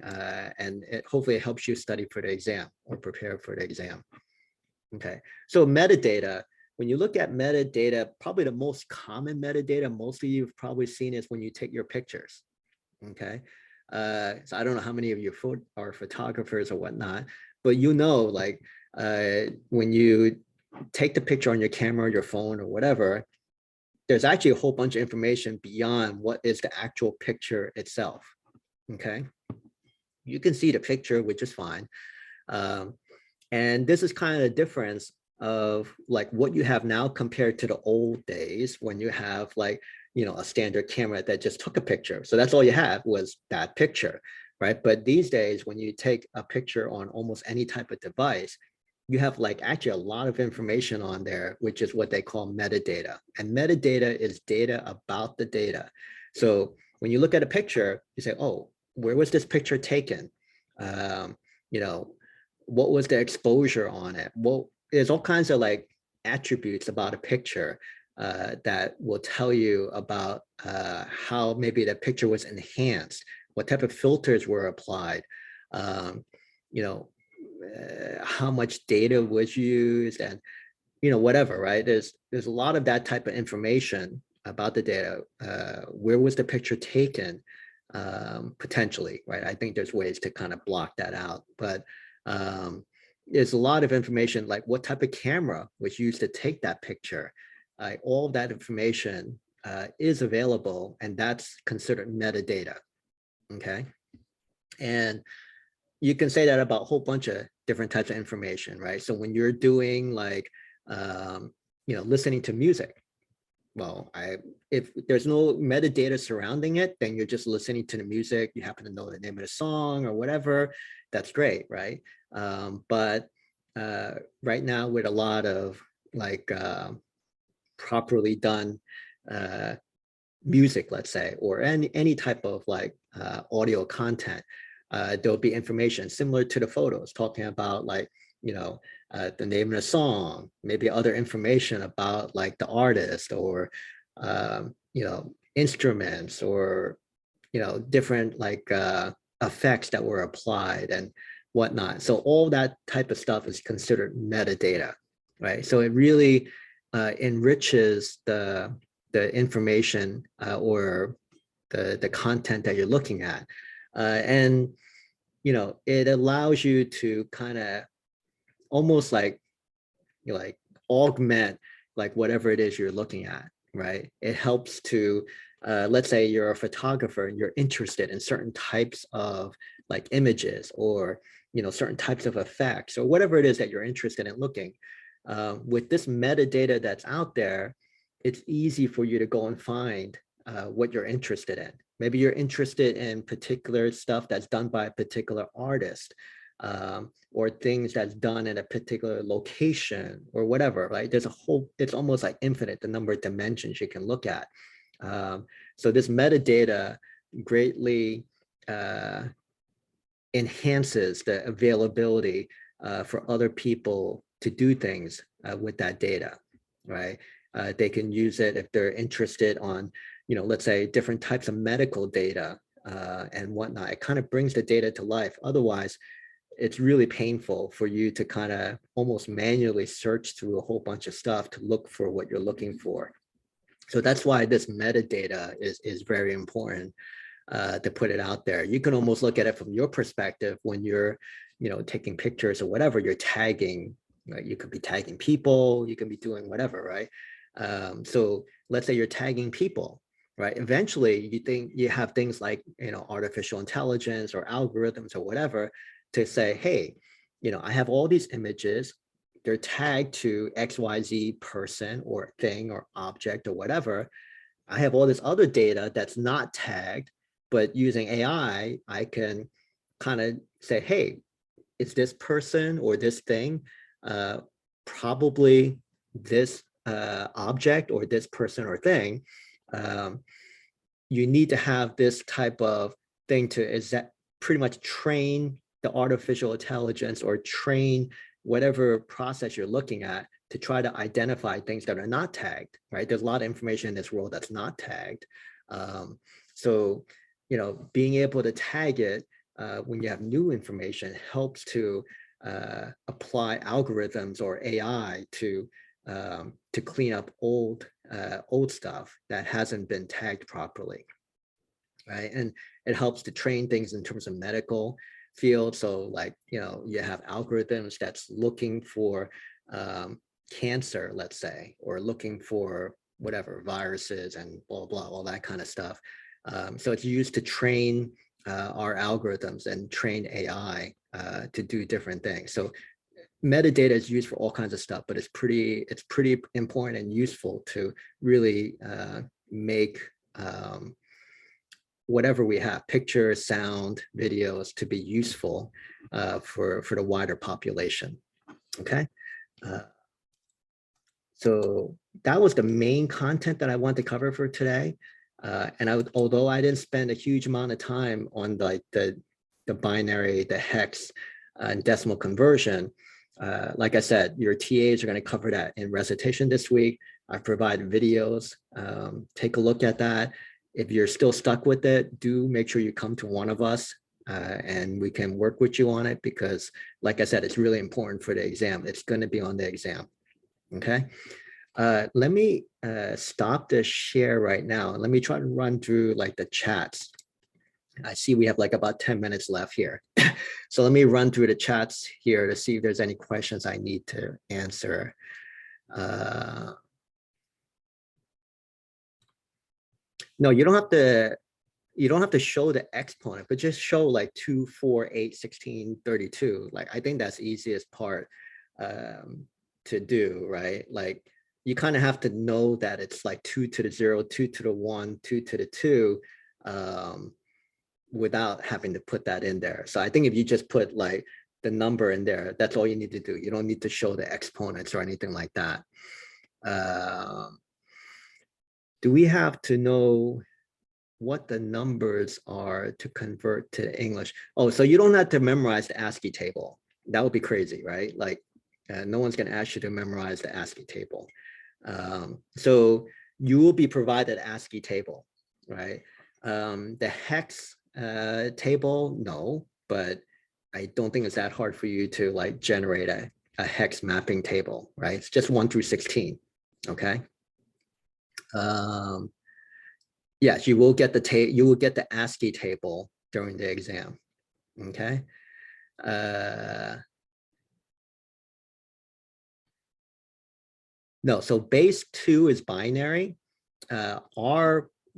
and hopefully it helps you study for the exam or prepare for the exam. Okay, so metadata. When you look at metadata, probably the most common metadata, mostly you've probably seen, is when you take your pictures. Okay, so I don't know how many of you are photographers or whatnot, but like when you take the picture on your camera, your phone, or whatever, there's actually a whole bunch of information beyond what is the actual picture itself. Okay, you can see the picture, which is fine. And this is kind of the difference of like what you have now compared to the old days when you have like, a standard camera that just took a picture. So that's all you have was that picture. right? But these days, when you take a picture on almost any type of device, you have like actually a lot of information on there, which is what they call metadata. And metadata is data about the data. So when you look at a picture, you say, oh, where was this picture taken? Um, you know, what was the exposure on it? Well, there's all kinds of like attributes about a picture that will tell you about how maybe the picture was enhanced, what type of filters were applied, um, you know, how much data was used, and whatever, right? There's a lot of that type of information about the data. Where was the picture taken? Potentially, right? I think there's ways to kind of block that out, but there's a lot of information like what type of camera was used to take that picture. All of that information is available, and that's considered metadata. Okay, and you can say that about a whole bunch of different types of information, right? So when you're doing like, listening to music, well, if there's no metadata surrounding it, then you're just listening to the music, you happen to know the name of the song or whatever, that's great, right? But right now with a lot of like properly done music, let's say, or any type of like audio content, there'll be information similar to the photos talking about like, the name of the song, maybe other information about like the artist or, instruments or, different like effects that were applied and whatnot. So all that type of stuff is considered metadata, right? So it really enriches the information or the content that you're looking at. And, it allows you to kind of almost like, like augment like whatever it is you're looking at, right? It helps to, let's say you're a photographer and you're interested in certain types of like images or, certain types of effects or whatever it is that you're interested in looking. With this metadata that's out there, it's easy for you to go and find what you're interested in. Maybe you're interested in particular stuff that's done by a particular artist, or things that's done in a particular location or whatever, right? There's a whole, it's almost like infinite, the number of dimensions you can look at. So this metadata greatly enhances the availability for other people to do things with that data, right? They can use it if they're interested on, let's say different types of medical data and whatnot. It kind of brings the data to life. Otherwise, it's really painful for you to kind of almost manually search through a whole bunch of stuff to look for what you're looking for. So that's why this metadata is very important to put it out there. You can almost look at it from your perspective when you're, taking pictures or whatever, you're tagging, right? You could be tagging people, you can be doing whatever, right? So let's say you're tagging people, right? Eventually you think you have things like, artificial intelligence or algorithms or whatever to say, hey, I have all these images, they're tagged to XYZ person or thing or object or whatever. I have all this other data that's not tagged, but using AI, I can kind of say, hey, it's this person or this thing, probably this object or this person or thing. You need to have this type of thing to is that pretty much train the artificial intelligence or train whatever process you're looking at to try to identify things that are not tagged, right? There's a lot of information in this world that's not tagged. So, being able to tag it when you have new information helps to apply algorithms or AI to clean up old stuff that hasn't been tagged properly, right? And it helps to train things in terms of medical field. So like, you have algorithms that's looking for cancer, let's say, or looking for whatever viruses and blah, blah, all that kind of stuff. So it's used to train our algorithms and train AI to do different things. So metadata is used for all kinds of stuff, but it's pretty important and useful to really make whatever we have, pictures, sound, videos, to be useful for the wider population. Okay. So that was the main content that I want to cover for today. Although I didn't spend a huge amount of time on like the binary, the hex, and decimal conversion, like I said, your TAs are going to cover that in recitation this week. I provide videos. Take a look at that. If you're still stuck with it, do make sure you come to one of us and we can work with you on it, because like I said, it's really important for the exam. It's going to be on the exam. Okay. Let me stop the share right now. Let me try to run through like the chats. I see we have like about 10 minutes left here. So let me run through the chats here to see if there's any questions I need to answer. No, you don't have to show the exponent, but just show like 2, 4, 8, 16, 32. Like, I think that's the easiest part to do, right? Like, you kind of have to know that it's like 2 to the 0, 2 to the 1, 2 to the 2, without having to put that in there. So I think if you just put like the number in there, that's all you need to do. You don't need to show the exponents or anything like that. Do we have to know what the numbers are to convert to English? Oh, so you don't have to memorize the ASCII table. That would be crazy, right? Like, no one's going to ask you to memorize the ASCII table. So you will be provided ASCII table, right? The hex table, no, but I don't think it's that hard for you to like generate a hex mapping table, right? It's just 1 through 16, okay? Yes, you will get the ASCII table during the exam, okay? No, so base 2 is binary.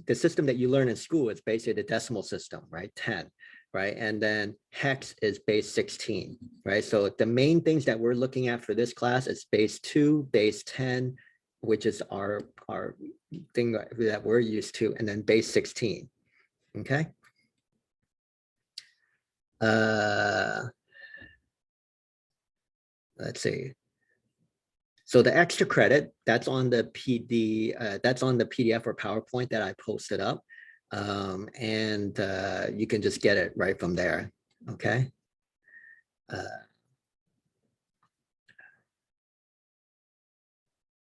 The system that you learn in school is basically the decimal system, right? 10, right? And then hex is base 16, right? So the main things that we're looking at for this class is base 2, base 10, which is our thing that we're used to, and then base 16, okay? Let's see. So the extra credit, that's on the PDF or PowerPoint that I posted up. And you can just get it right from there, okay?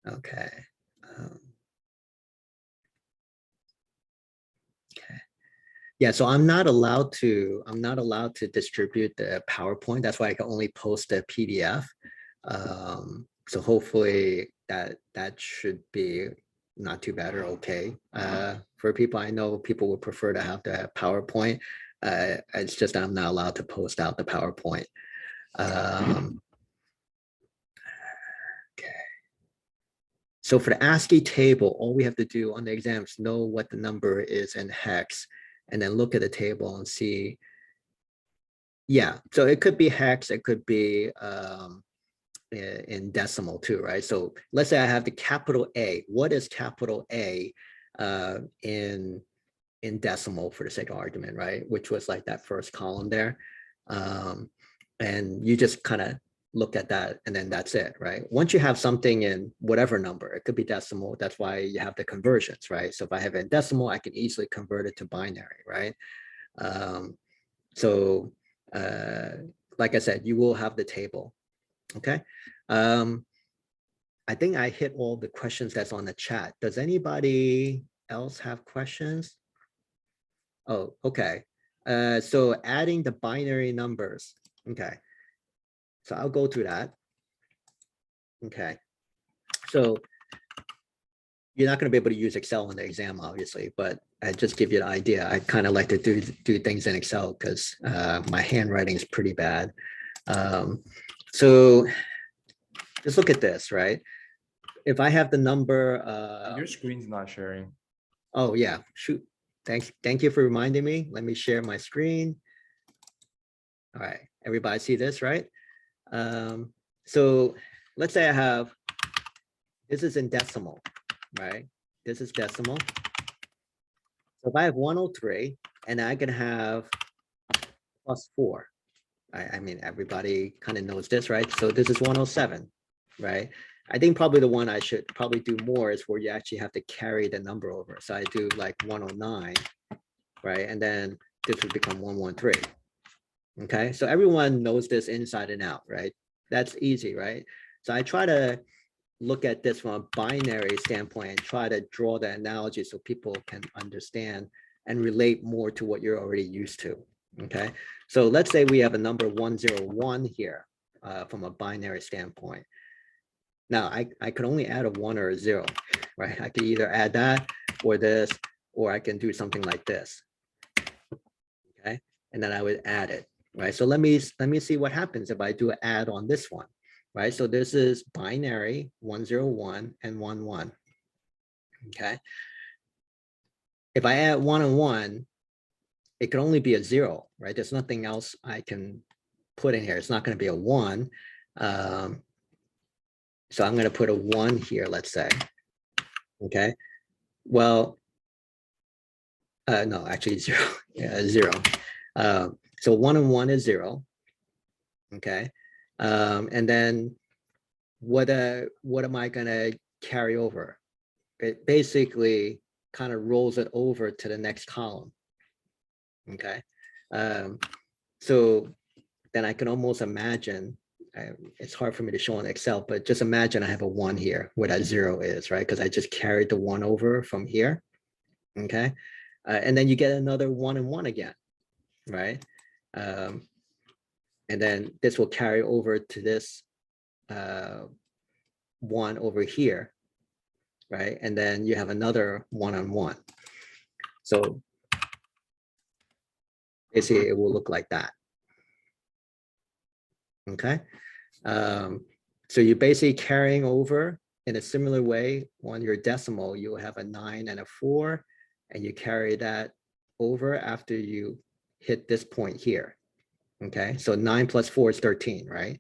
Okay. Okay. Yeah, so I'm not allowed to distribute the PowerPoint. That's why I can only post the PDF. So hopefully that should be not too bad or okay. For people, I know people would prefer to have the PowerPoint. It's just I'm not allowed to post out the PowerPoint. Okay. So for the ASCII table, all we have to do on the exam is know what the number is in hex, and then look at the table and see. Yeah, so it could be hex, it could be in decimal too, right? So let's say I have the capital A. What is capital A in decimal, for the sake of argument, right? Which was like that first column there. And you just kind of look at that, and then that's it, right? Once you have something in whatever number, it could be decimal. That's why you have the conversions, right? So if I have it in decimal, I can easily convert it to binary, right? So like I said, you will have the table. Okay. I think I hit all the questions that's on the chat. Does anybody else have questions? Oh, okay. So adding the binary numbers. Okay. So I'll go through that. Okay. So you're not going to be able to use Excel in the exam, obviously, but I just give you an idea. I kind of like to do things in Excel because my handwriting is pretty bad. So just look at this, right? If I have the number, your screen's not sharing. Oh yeah, shoot. Thank you for reminding me. Let me share my screen. All right, everybody see this, right? So let's say I have, this is in decimal, right? This is decimal. if I have 103 and I can have +4, I mean, everybody kind of knows this, right? So this is 107, right? I think probably the one I should probably do more is where you actually have to carry the number over. So I do like 109, right? And then this would become 113. Okay, so everyone knows this inside and out, right? That's easy, right? So I try to look at this from a binary standpoint and try to draw the analogy so people can understand and relate more to what you're already used to. Okay, so let's say we have a number 101 here from a binary standpoint. Now I could only add a 1 or a 0, right? I could either add that or this, or I can do something like this. Okay, and then I would add it, right? So let me see what happens if I do an add on this one, right? So this is binary 101 and 11. Okay, if I add 1 and 1, it can only be a 0, right? There's nothing else I can put in here. It's not going to be a 1. So I'm going to put a 1 here, let's say. Okay, well, no, actually 0. Yeah, 0. So 1 and 1 is 0. Okay, and then what am I going to carry over? It basically kind of rolls it over to the next column. Okay, so then I can almost imagine, it's hard for me to show in Excel, but just imagine I have a 1 here where that 0 is, right? Because I just carried the 1 over from here. Okay, and then you get another 1 and 1 again, right? And then this will carry over to this 1 over here, right? And then you have another 1 on 1. So basically it will look like that. Okay, so you're basically carrying over in a similar way on your decimal. You will have a 9 and a 4, and you carry that over after you hit this point here. Okay, so 9 plus 4 is 13, right?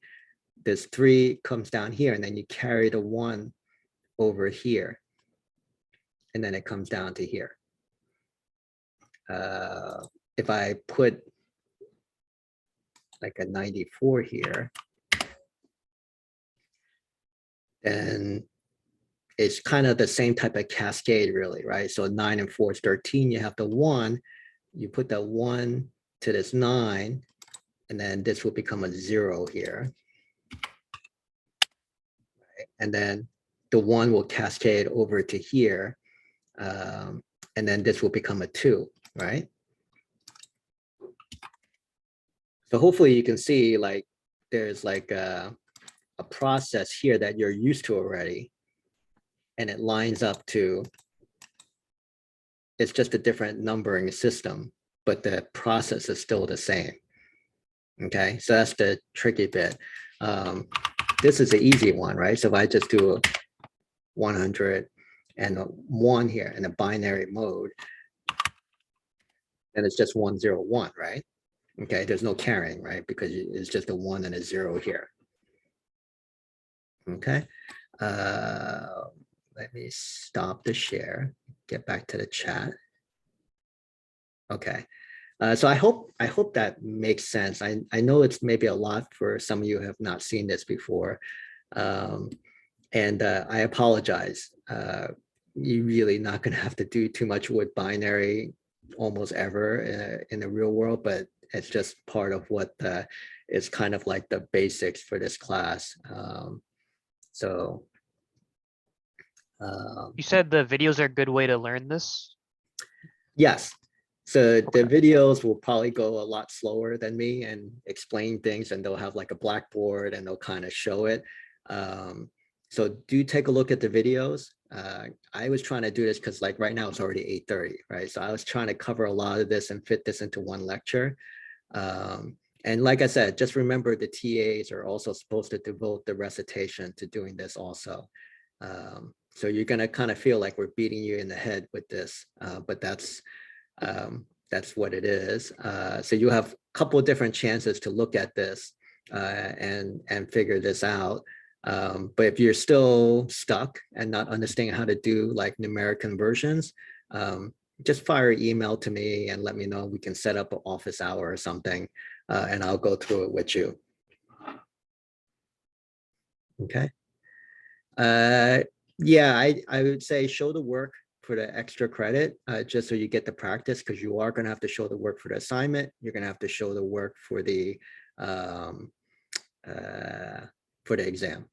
This 3 comes down here, and then you carry the 1 over here, and then it comes down to here. If I put like a 94 here, then it's kind of the same type of cascade, really, right? So 9 and 4 is 13. You have the 1, you put the 1 to this 9, and then this will become a 0 here. Right? And then the 1 will cascade over to here, and then this will become a 2, right? So hopefully you can see like there's like a process here that you're used to already, and it lines up to, it's just a different numbering system, but the process is still the same. Okay, so that's the tricky bit. This is the easy one, right? So if I just do a 100 and a 1 here in a binary mode, then it's just 101, right? Okay, there's no carrying, right? Because it's just a 1 and a 0 here. Okay, let me stop the share, get back to the chat. Okay, so I hope that makes sense. I know it's maybe a lot for some of you who have not seen this before, and I apologize. You're really not going to have to do too much with binary almost ever in the real world, but it's just part of what is kind of like the basics for this class. So You said the videos are a good way to learn this? yes. So the Okay. videos will probably go a lot slower than me and explain things, and they'll have like a blackboard and they'll kind of show it. So do take a look at the videos. I was trying to do this because like right now it's already 8:30, right? So I was trying to cover a lot of this and fit this into one lecture. And like I said, just remember the TAs are also supposed to devote the recitation to doing this also. So you're going to kind of feel like we're beating you in the head with this, but that's what it is. So you have a couple of different chances to look at this and figure this out. But if you're still stuck and not understanding how to do like numeric conversions, just fire an email to me and let me know. We can set up an office hour or something, and I'll go through it with you. Okay. Yeah, I would say show the work for the extra credit, just so you get the practice, because you are going to have to show the work for the assignment. You're going to have to show the work for the exam.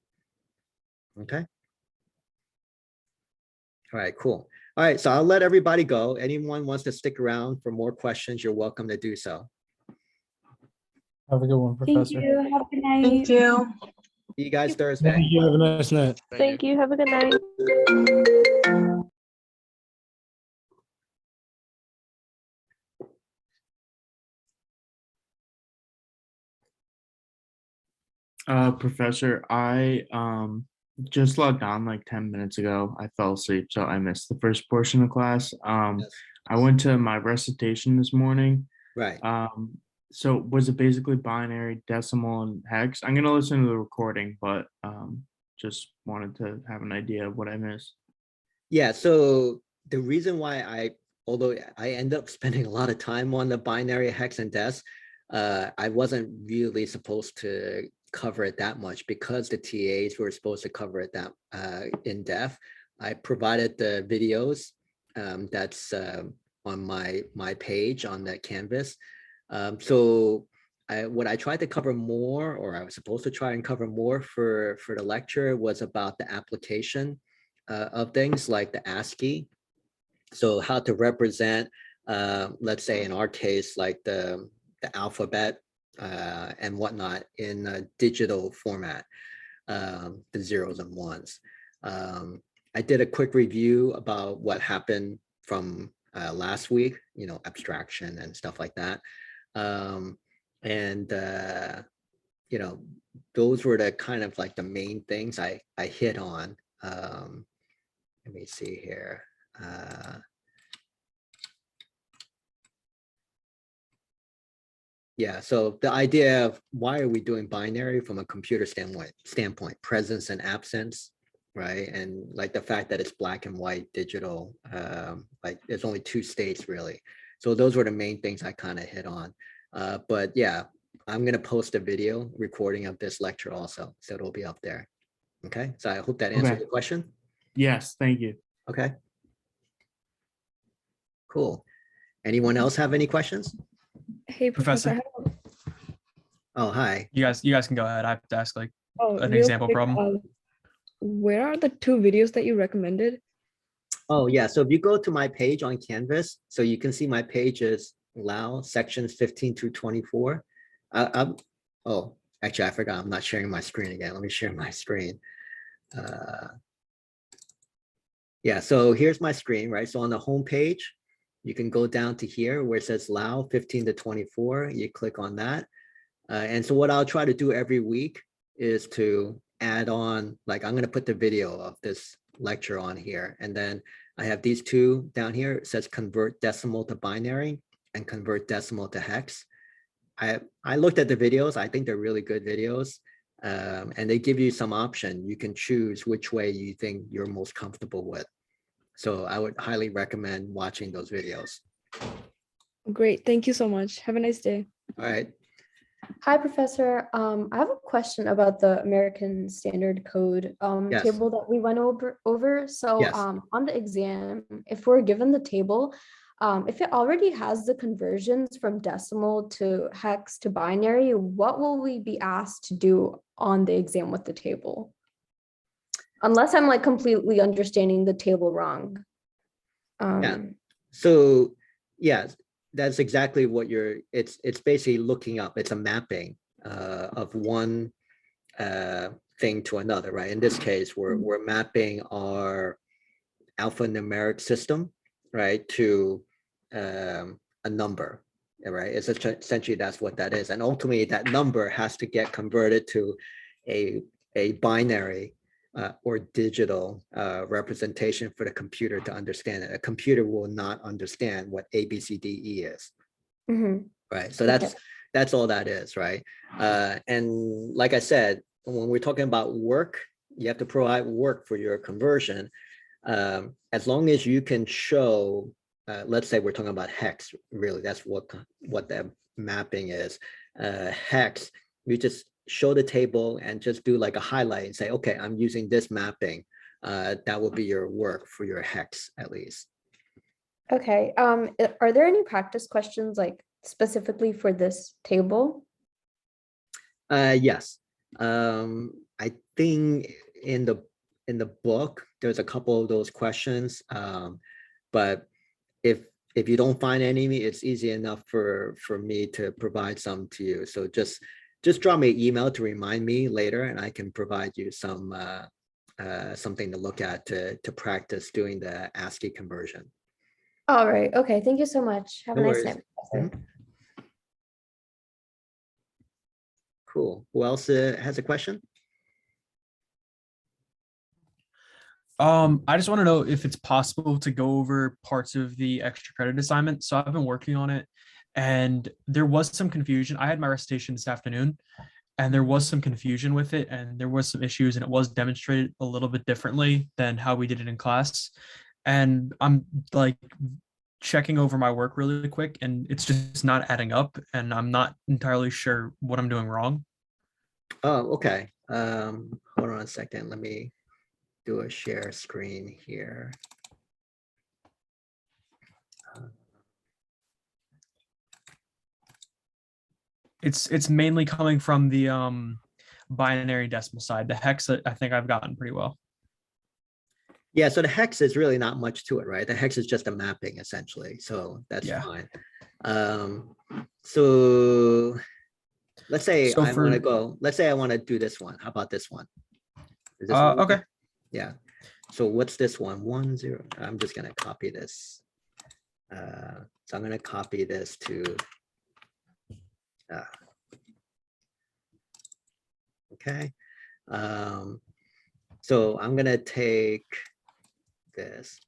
Okay. All right, cool. All right, so I'll let everybody go. Anyone wants to stick around for more questions, you're welcome to do so. Have a good one, Thank Professor. you. Have a good night. Thank you. See you guys Thursday. Thank you. Have a nice night. Thank you. Have a good night. Professor, I just logged on like 10 minutes ago. I fell asleep, so I missed the first portion of class. Yes. I went to my recitation this morning. Right. So was it basically binary, decimal, and hex? I'm gonna listen to the recording, but just wanted to have an idea of what I missed. Yeah, so the reason why although I ended up spending a lot of time on the binary, hex, and des, I wasn't really supposed to cover it that much because the TAs were supposed to cover it that in depth. I provided the videos that's on my page on the Canvas. So what I tried to cover more, or I was supposed to try and cover more for the lecture, was about the application of things like the ASCII. So how to represent, let's say in our case, like the alphabet and whatnot in a digital format, the zeros and ones. I did a quick review about what happened from last week, abstraction and stuff like that. Those were the kind of like the main things I hit on. Let me see here. Yeah, so the idea of why are we doing binary from a computer standpoint, presence and absence, right? And like the fact that it's black and white digital, like there's only two states really. So those were the main things I kind of hit on. But yeah, I'm gonna post a video recording of this lecture also, so it'll be up there. Okay, so I hope that answered Okay. the question. Yes, thank you. Okay. Cool. Anyone else have any questions? Hey, Professor. Professor? Oh, hi. You guys can go ahead. I have to ask like Oh, an real example quick, problem. where are the two videos that you recommended? Oh, yeah. So if you go to my page on Canvas, so you can see my page is Lao sections 15 through 24. Oh, actually, I forgot. I'm not sharing my screen again. Let me share my screen. Yeah, so here's my screen, right? So on the home page, you can go down to here where it says Lao 15 to 24. You click on that. And so what I'll try to do every week is to add on, like I'm going to put the video of this lecture on here. And then I have these two down here. It says convert decimal to binary and convert decimal to hex. I looked at the videos. I think they're really good videos. And they give you some option. You can choose which way you think you're most comfortable with. So I would highly recommend watching those videos. Great. Thank you so much. Have a nice day. All right. Hi, Professor. I have a question about the American Standard Code Yes. table that we went over. So Yes. on the exam, if we're given the table, if it already has the conversions from decimal to hex to binary, what will we be asked to do on the exam with the table? Unless I'm like completely understanding the table wrong. So yeah, that's exactly what it's basically looking up. It's a mapping of one thing to another, right? In this case, we're mapping our alphanumeric system, right, to a number, right? It's essentially that's what that is. And ultimately that number has to get converted to a binary or digital representation for the computer to understand it. A computer will not understand what ABCDE is, right? So that's all that is, right? And like I said, when we're talking about work, you have to provide work for your conversion. As long as you can show let's say we're talking about hex, really, that's what that mapping is. Hex, you just show the table and just do like a highlight and say, okay, I'm using this mapping. That will be your work for your hex at least. Okay, are there any practice questions like specifically for this table? Yes. I think in the book, there's a couple of those questions. But if you don't find any, it's easy enough for me to provide some to you. So just drop me an email to remind me later, and I can provide you some something to look at to practice doing the ASCII conversion. All right, okay, thank you so much. Have a No nice worries. night. Professor. Cool. Who else has a question? I just want to know if it's possible to go over parts of the extra credit assignment. So I've been working on it and there was some confusion. I had my recitation this afternoon and there was some confusion with it and there was some issues and it was demonstrated a little bit differently than how we did it in class. And I'm like checking over my work really quick and it's just not adding up and I'm not entirely sure what I'm doing wrong. Oh, okay. Hold on a second. Let me do a share screen here. It's mainly coming from the binary decimal side. The hex I think I've gotten pretty well. Yeah, so the hex is really not much to it, right? The hex is just a mapping essentially, so that's Yeah. fine. So let's say So I want to for- go, let's say I want to do this one. How about this one? Is this one okay. Yeah. So what's this one? 1, 0. I'm just gonna copy this. So I'm gonna copy this to. Okay. So I'm gonna take this.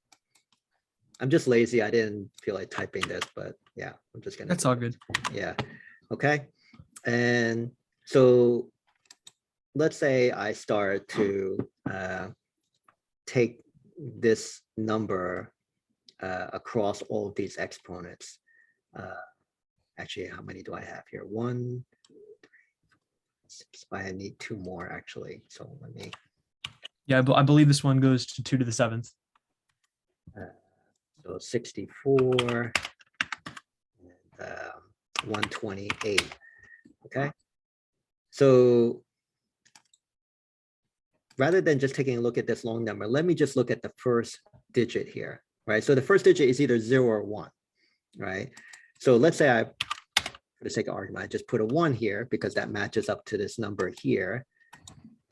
I'm just lazy. I didn't feel like typing this, but yeah, I'm just gonna. That's all good. Yeah. Okay. And so let's say I start to take this number across all of these exponents. Actually, how many do I have here? 1, 2, 3, 4, 6. I need 2 more actually. So let me. Yeah, I believe this one goes to 2 to the 7th. So 64 and 128. Okay. So rather than just taking a look at this long number, let me just look at the first digit here, right? So the first digit is either 0 or 1, right? So let's say for the sake of argument, I just put a 1 here because that matches up to this number here.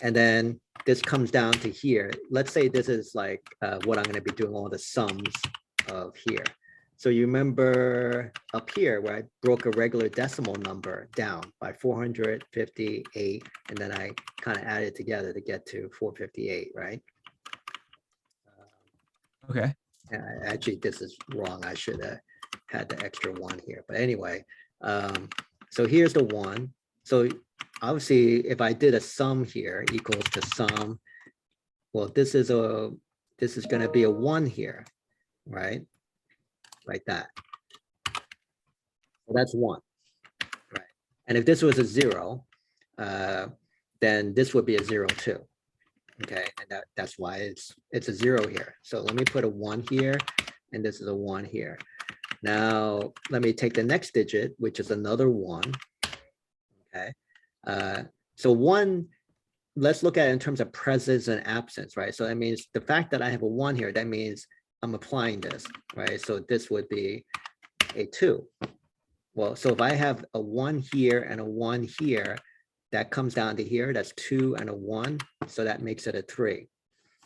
And then this comes down to here. Let's say this is like what I'm going to be doing all the sums of here. So you remember up here where I broke a regular decimal number down by 458, and then I kind of added together to get to 458, right? Okay. Actually, this is wrong. I should have had the extra 1 here. But anyway, so here's the 1. So obviously, if I did a sum here equals to sum, well, this is going to be a 1 here, right? Like that. So that's 1, right? And if this was a 0, then this would be a 0 too. Okay, and that's why it's a 0 here. So let me put a 1 here, and this is a 1 here. Now let me take the next digit, which is another 1. Okay, so 1. Let's look at it in terms of presence and absence, right? So that means the fact that I have a 1 here, that means I'm applying this, right? So this would be a 2. Well, so if I have a 1 here and a 1 here, that comes down to here, that's 2 and a 1. So that makes it a 3,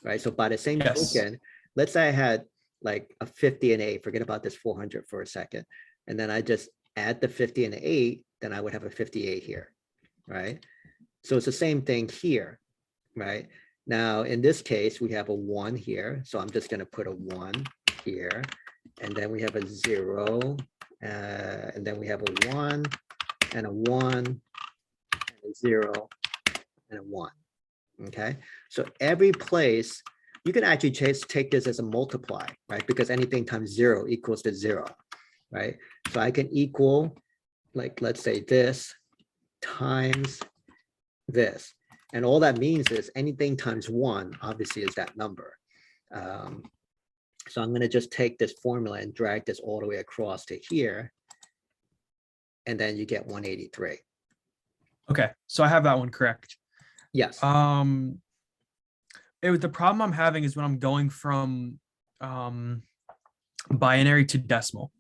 right? So by the same Yes. token, let's say I had like a 50 and 8, forget about this 400 for a second. And then I just add the 50 and 8, then I would have a 58 here, right? So it's the same thing here, right? Now, in this case, we have a 1 here. So I'm just going to put a 1 here. And then we have a 0. And then we have a 1 and a 1 and a 0 and a 1. Okay. So every place you can actually just take this as a multiply, right? Because anything times 0 equals to 0, right? So I can equal, like, let's say this times this. And all that means is anything times 1 obviously is that number. So I'm going to just take this formula and drag this all the way across to here. And then you get 183. Okay, so I have that one correct. Yes. The problem I'm having is when I'm going from binary to decimal,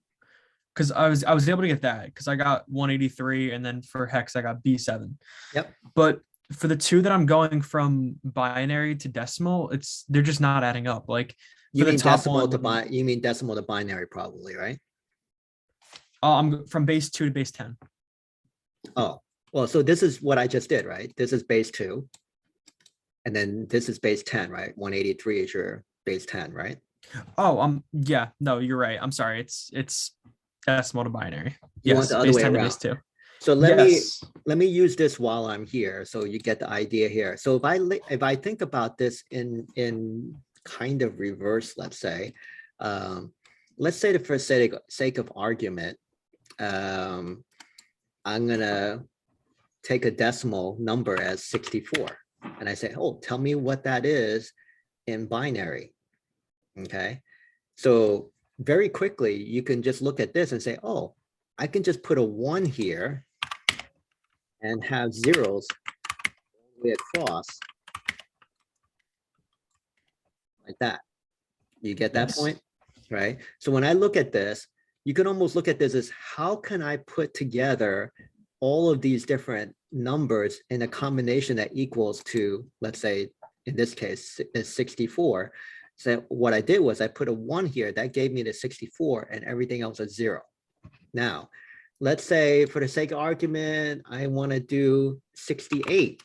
because I was able to get that because I got 183, and then for hex I got B7. Yep. But for the two that I'm going from binary to decimal, they're just not adding up. Like You for the mean top decimal to one, you mean decimal to binary probably, right? I'm from base 2 to base 10. Oh, well, so this is what I just did, right? This is base 2. And then this is base 10, right? 183 is your base 10, right? Oh, yeah, no, you're right. I'm sorry. It's decimal to binary. You want Yes, the other base way 10 to around. base 2. So Yes. let me use this while I'm here, so you get the idea here. So if I think about this in kind of reverse, let's say that for sake of argument, I'm gonna take a decimal number as 64, and I say, oh, tell me what that is in binary. Okay, so very quickly you can just look at this and say, oh, I can just put a 1 here and have zeros all the way across like that. You get that Yes. point, right? So when I look at this, you can almost look at this as how can I put together all of these different numbers in a combination that equals to, let's say, in this case, is 64. So what I did was I put a 1 here that gave me the 64 and everything else is 0. Now, let's say for the sake of argument, I want to do 68.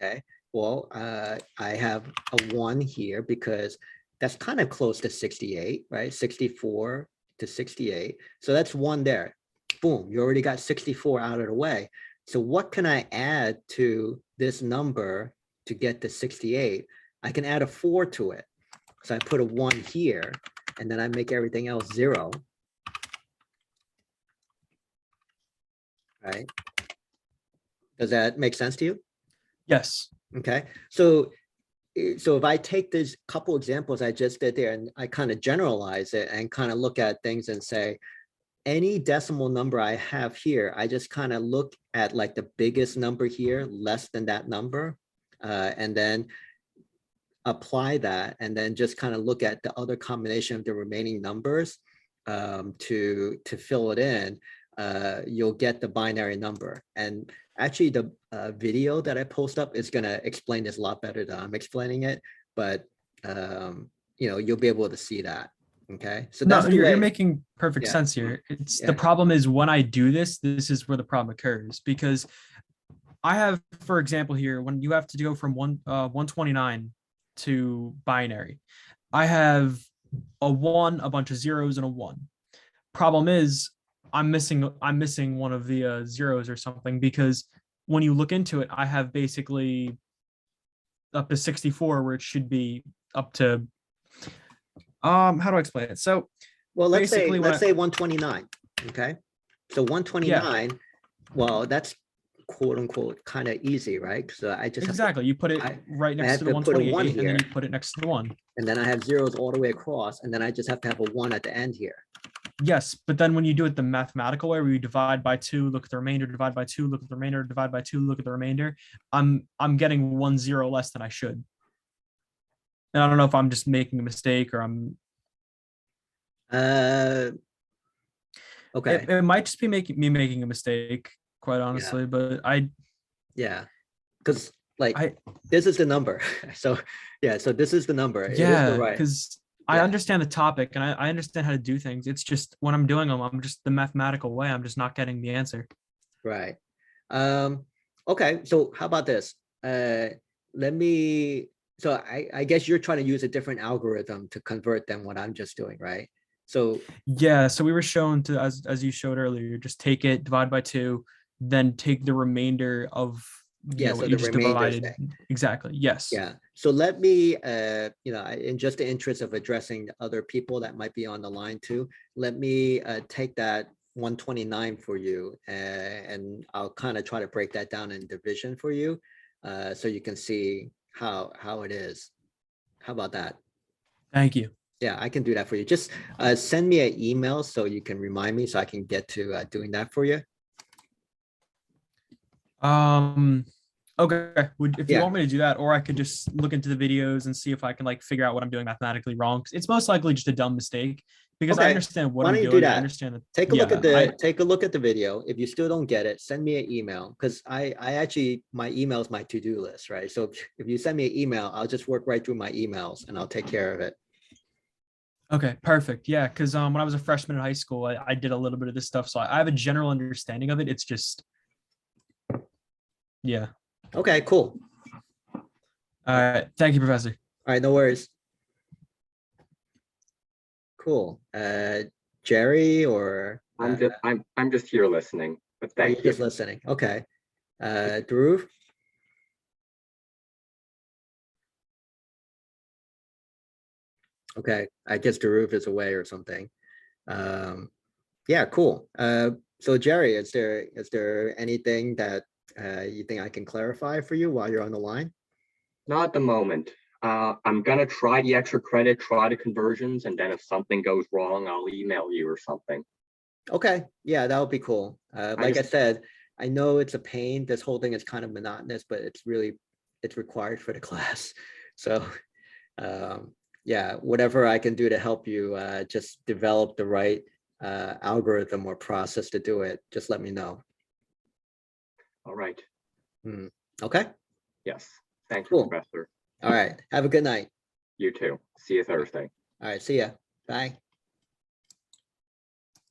Okay, well, I have a 1 here because that's kind of close to 68, right? 64 to 68. So that's 1 there. Boom, you already got 64 out of the way. So what can I add to this number to get to 68? I can add a 4 to it. So I put a 1 here, and then I make everything else 0. Right? Does that make sense to you? Yes. Okay, so if I take these couple examples I just did there and I kind of generalize it and kind of look at things and say, any decimal number I have here, I just kind of look at like the biggest number here, less than that number, and then apply that, and then just kind of look at the other combination of the remaining numbers to fill it in. You'll get the binary number. And actually the video that I post up is going to explain this a lot better than I'm explaining it, but you'll be able to see that. Okay, so No, that's the you're way. making perfect Yeah. sense here. It's Yeah. the problem is when I do this is where the problem occurs, because I have, for example, here, when you have to go from 129 to binary, I have a 1, a bunch of zeros, and a 1. Problem is I'm missing one of the zeros or something, because when you look into it, I have basically up to 64 where it should be up to how do I explain it? So Well, let's say basically when let's say 129. Okay, so 129. Well, that's quote unquote kind of easy, right? So I just have to, exactly, you put it I right have next to the to put a 1 128, and then here. you put it next to the 1. and then I have zeros all the way across, and then I just have to have a 1 at the end here. Yes, but then when you do it the mathematical way, where you divide by 2, look at the remainder, divide by 2, look at the remainder, divide by 2, look at the remainder, I'm getting 1 0 less than I should. And I don't know if I'm just making a mistake or I'm. Okay, It might just be making a mistake, quite honestly. But yeah, because like I this is the number. So yeah, so this is the number. It is the yeah, right. because I Yeah. understand the topic and I understand how to do things. It's just when I'm doing them, I'm just the mathematical way. I'm just not getting the answer. Right. Okay, so how about this? Let me, so I guess you're trying to use a different algorithm to convert than what I'm just doing, right? So Yeah, so we were shown to, as you showed earlier, just take it, divide by 2, then take the remainder of Yeah, so what you the just remainders divided. Exactly. Yes. yeah, So let me, in just the interest of addressing other people that might be on the line too, let me take that 129 for you, and I'll kind of try to break that down in division for you, so you can see how it is. How about that? Thank you. Yeah, I can do that for you. Just send me an email so you can remind me so I can get to doing that for you. Okay. If you Yeah. want me to do that, or I could just look into the videos and see if I can like figure out what I'm doing mathematically wrong. 'Cause it's most likely just a dumb mistake because I Okay, understand what why I'm don't you do doing. I that? understand that. Take a look at Yeah, the take a look at the video. If you still don't get it, send me an email because I actually my email is my to-do list, right? So if you send me an email, I'll just work right through my emails and I'll take care of it. Okay, perfect. Yeah, because when I was a freshman in high school, I did a little bit of this stuff, so I have a general understanding of it. It's just, yeah. Okay, cool. All right. Thank you, Professor. All right, no worries. Cool. Jerry or I'm just here listening, but oh, you're thank you. just listening. Okay. Dhruv? Okay, I guess Dhruv is away or something. Yeah, cool. So Jerry, is there anything that you think I can clarify for you while you're on the line? Not at the moment. I'm gonna try the extra credit, try the conversions, and then if something goes wrong, I'll email you or something. Okay, yeah, that would be cool. Like I said, I know it's a pain. This whole thing is kind of monotonous, but it's required for the class. So yeah, whatever I can do to help you just develop the right algorithm or process to do it, just let me know. All right. Okay, Yes. Thank you, Cool. Professor. all right. Have a good night. You too. See you Thursday. All right, see ya. Bye.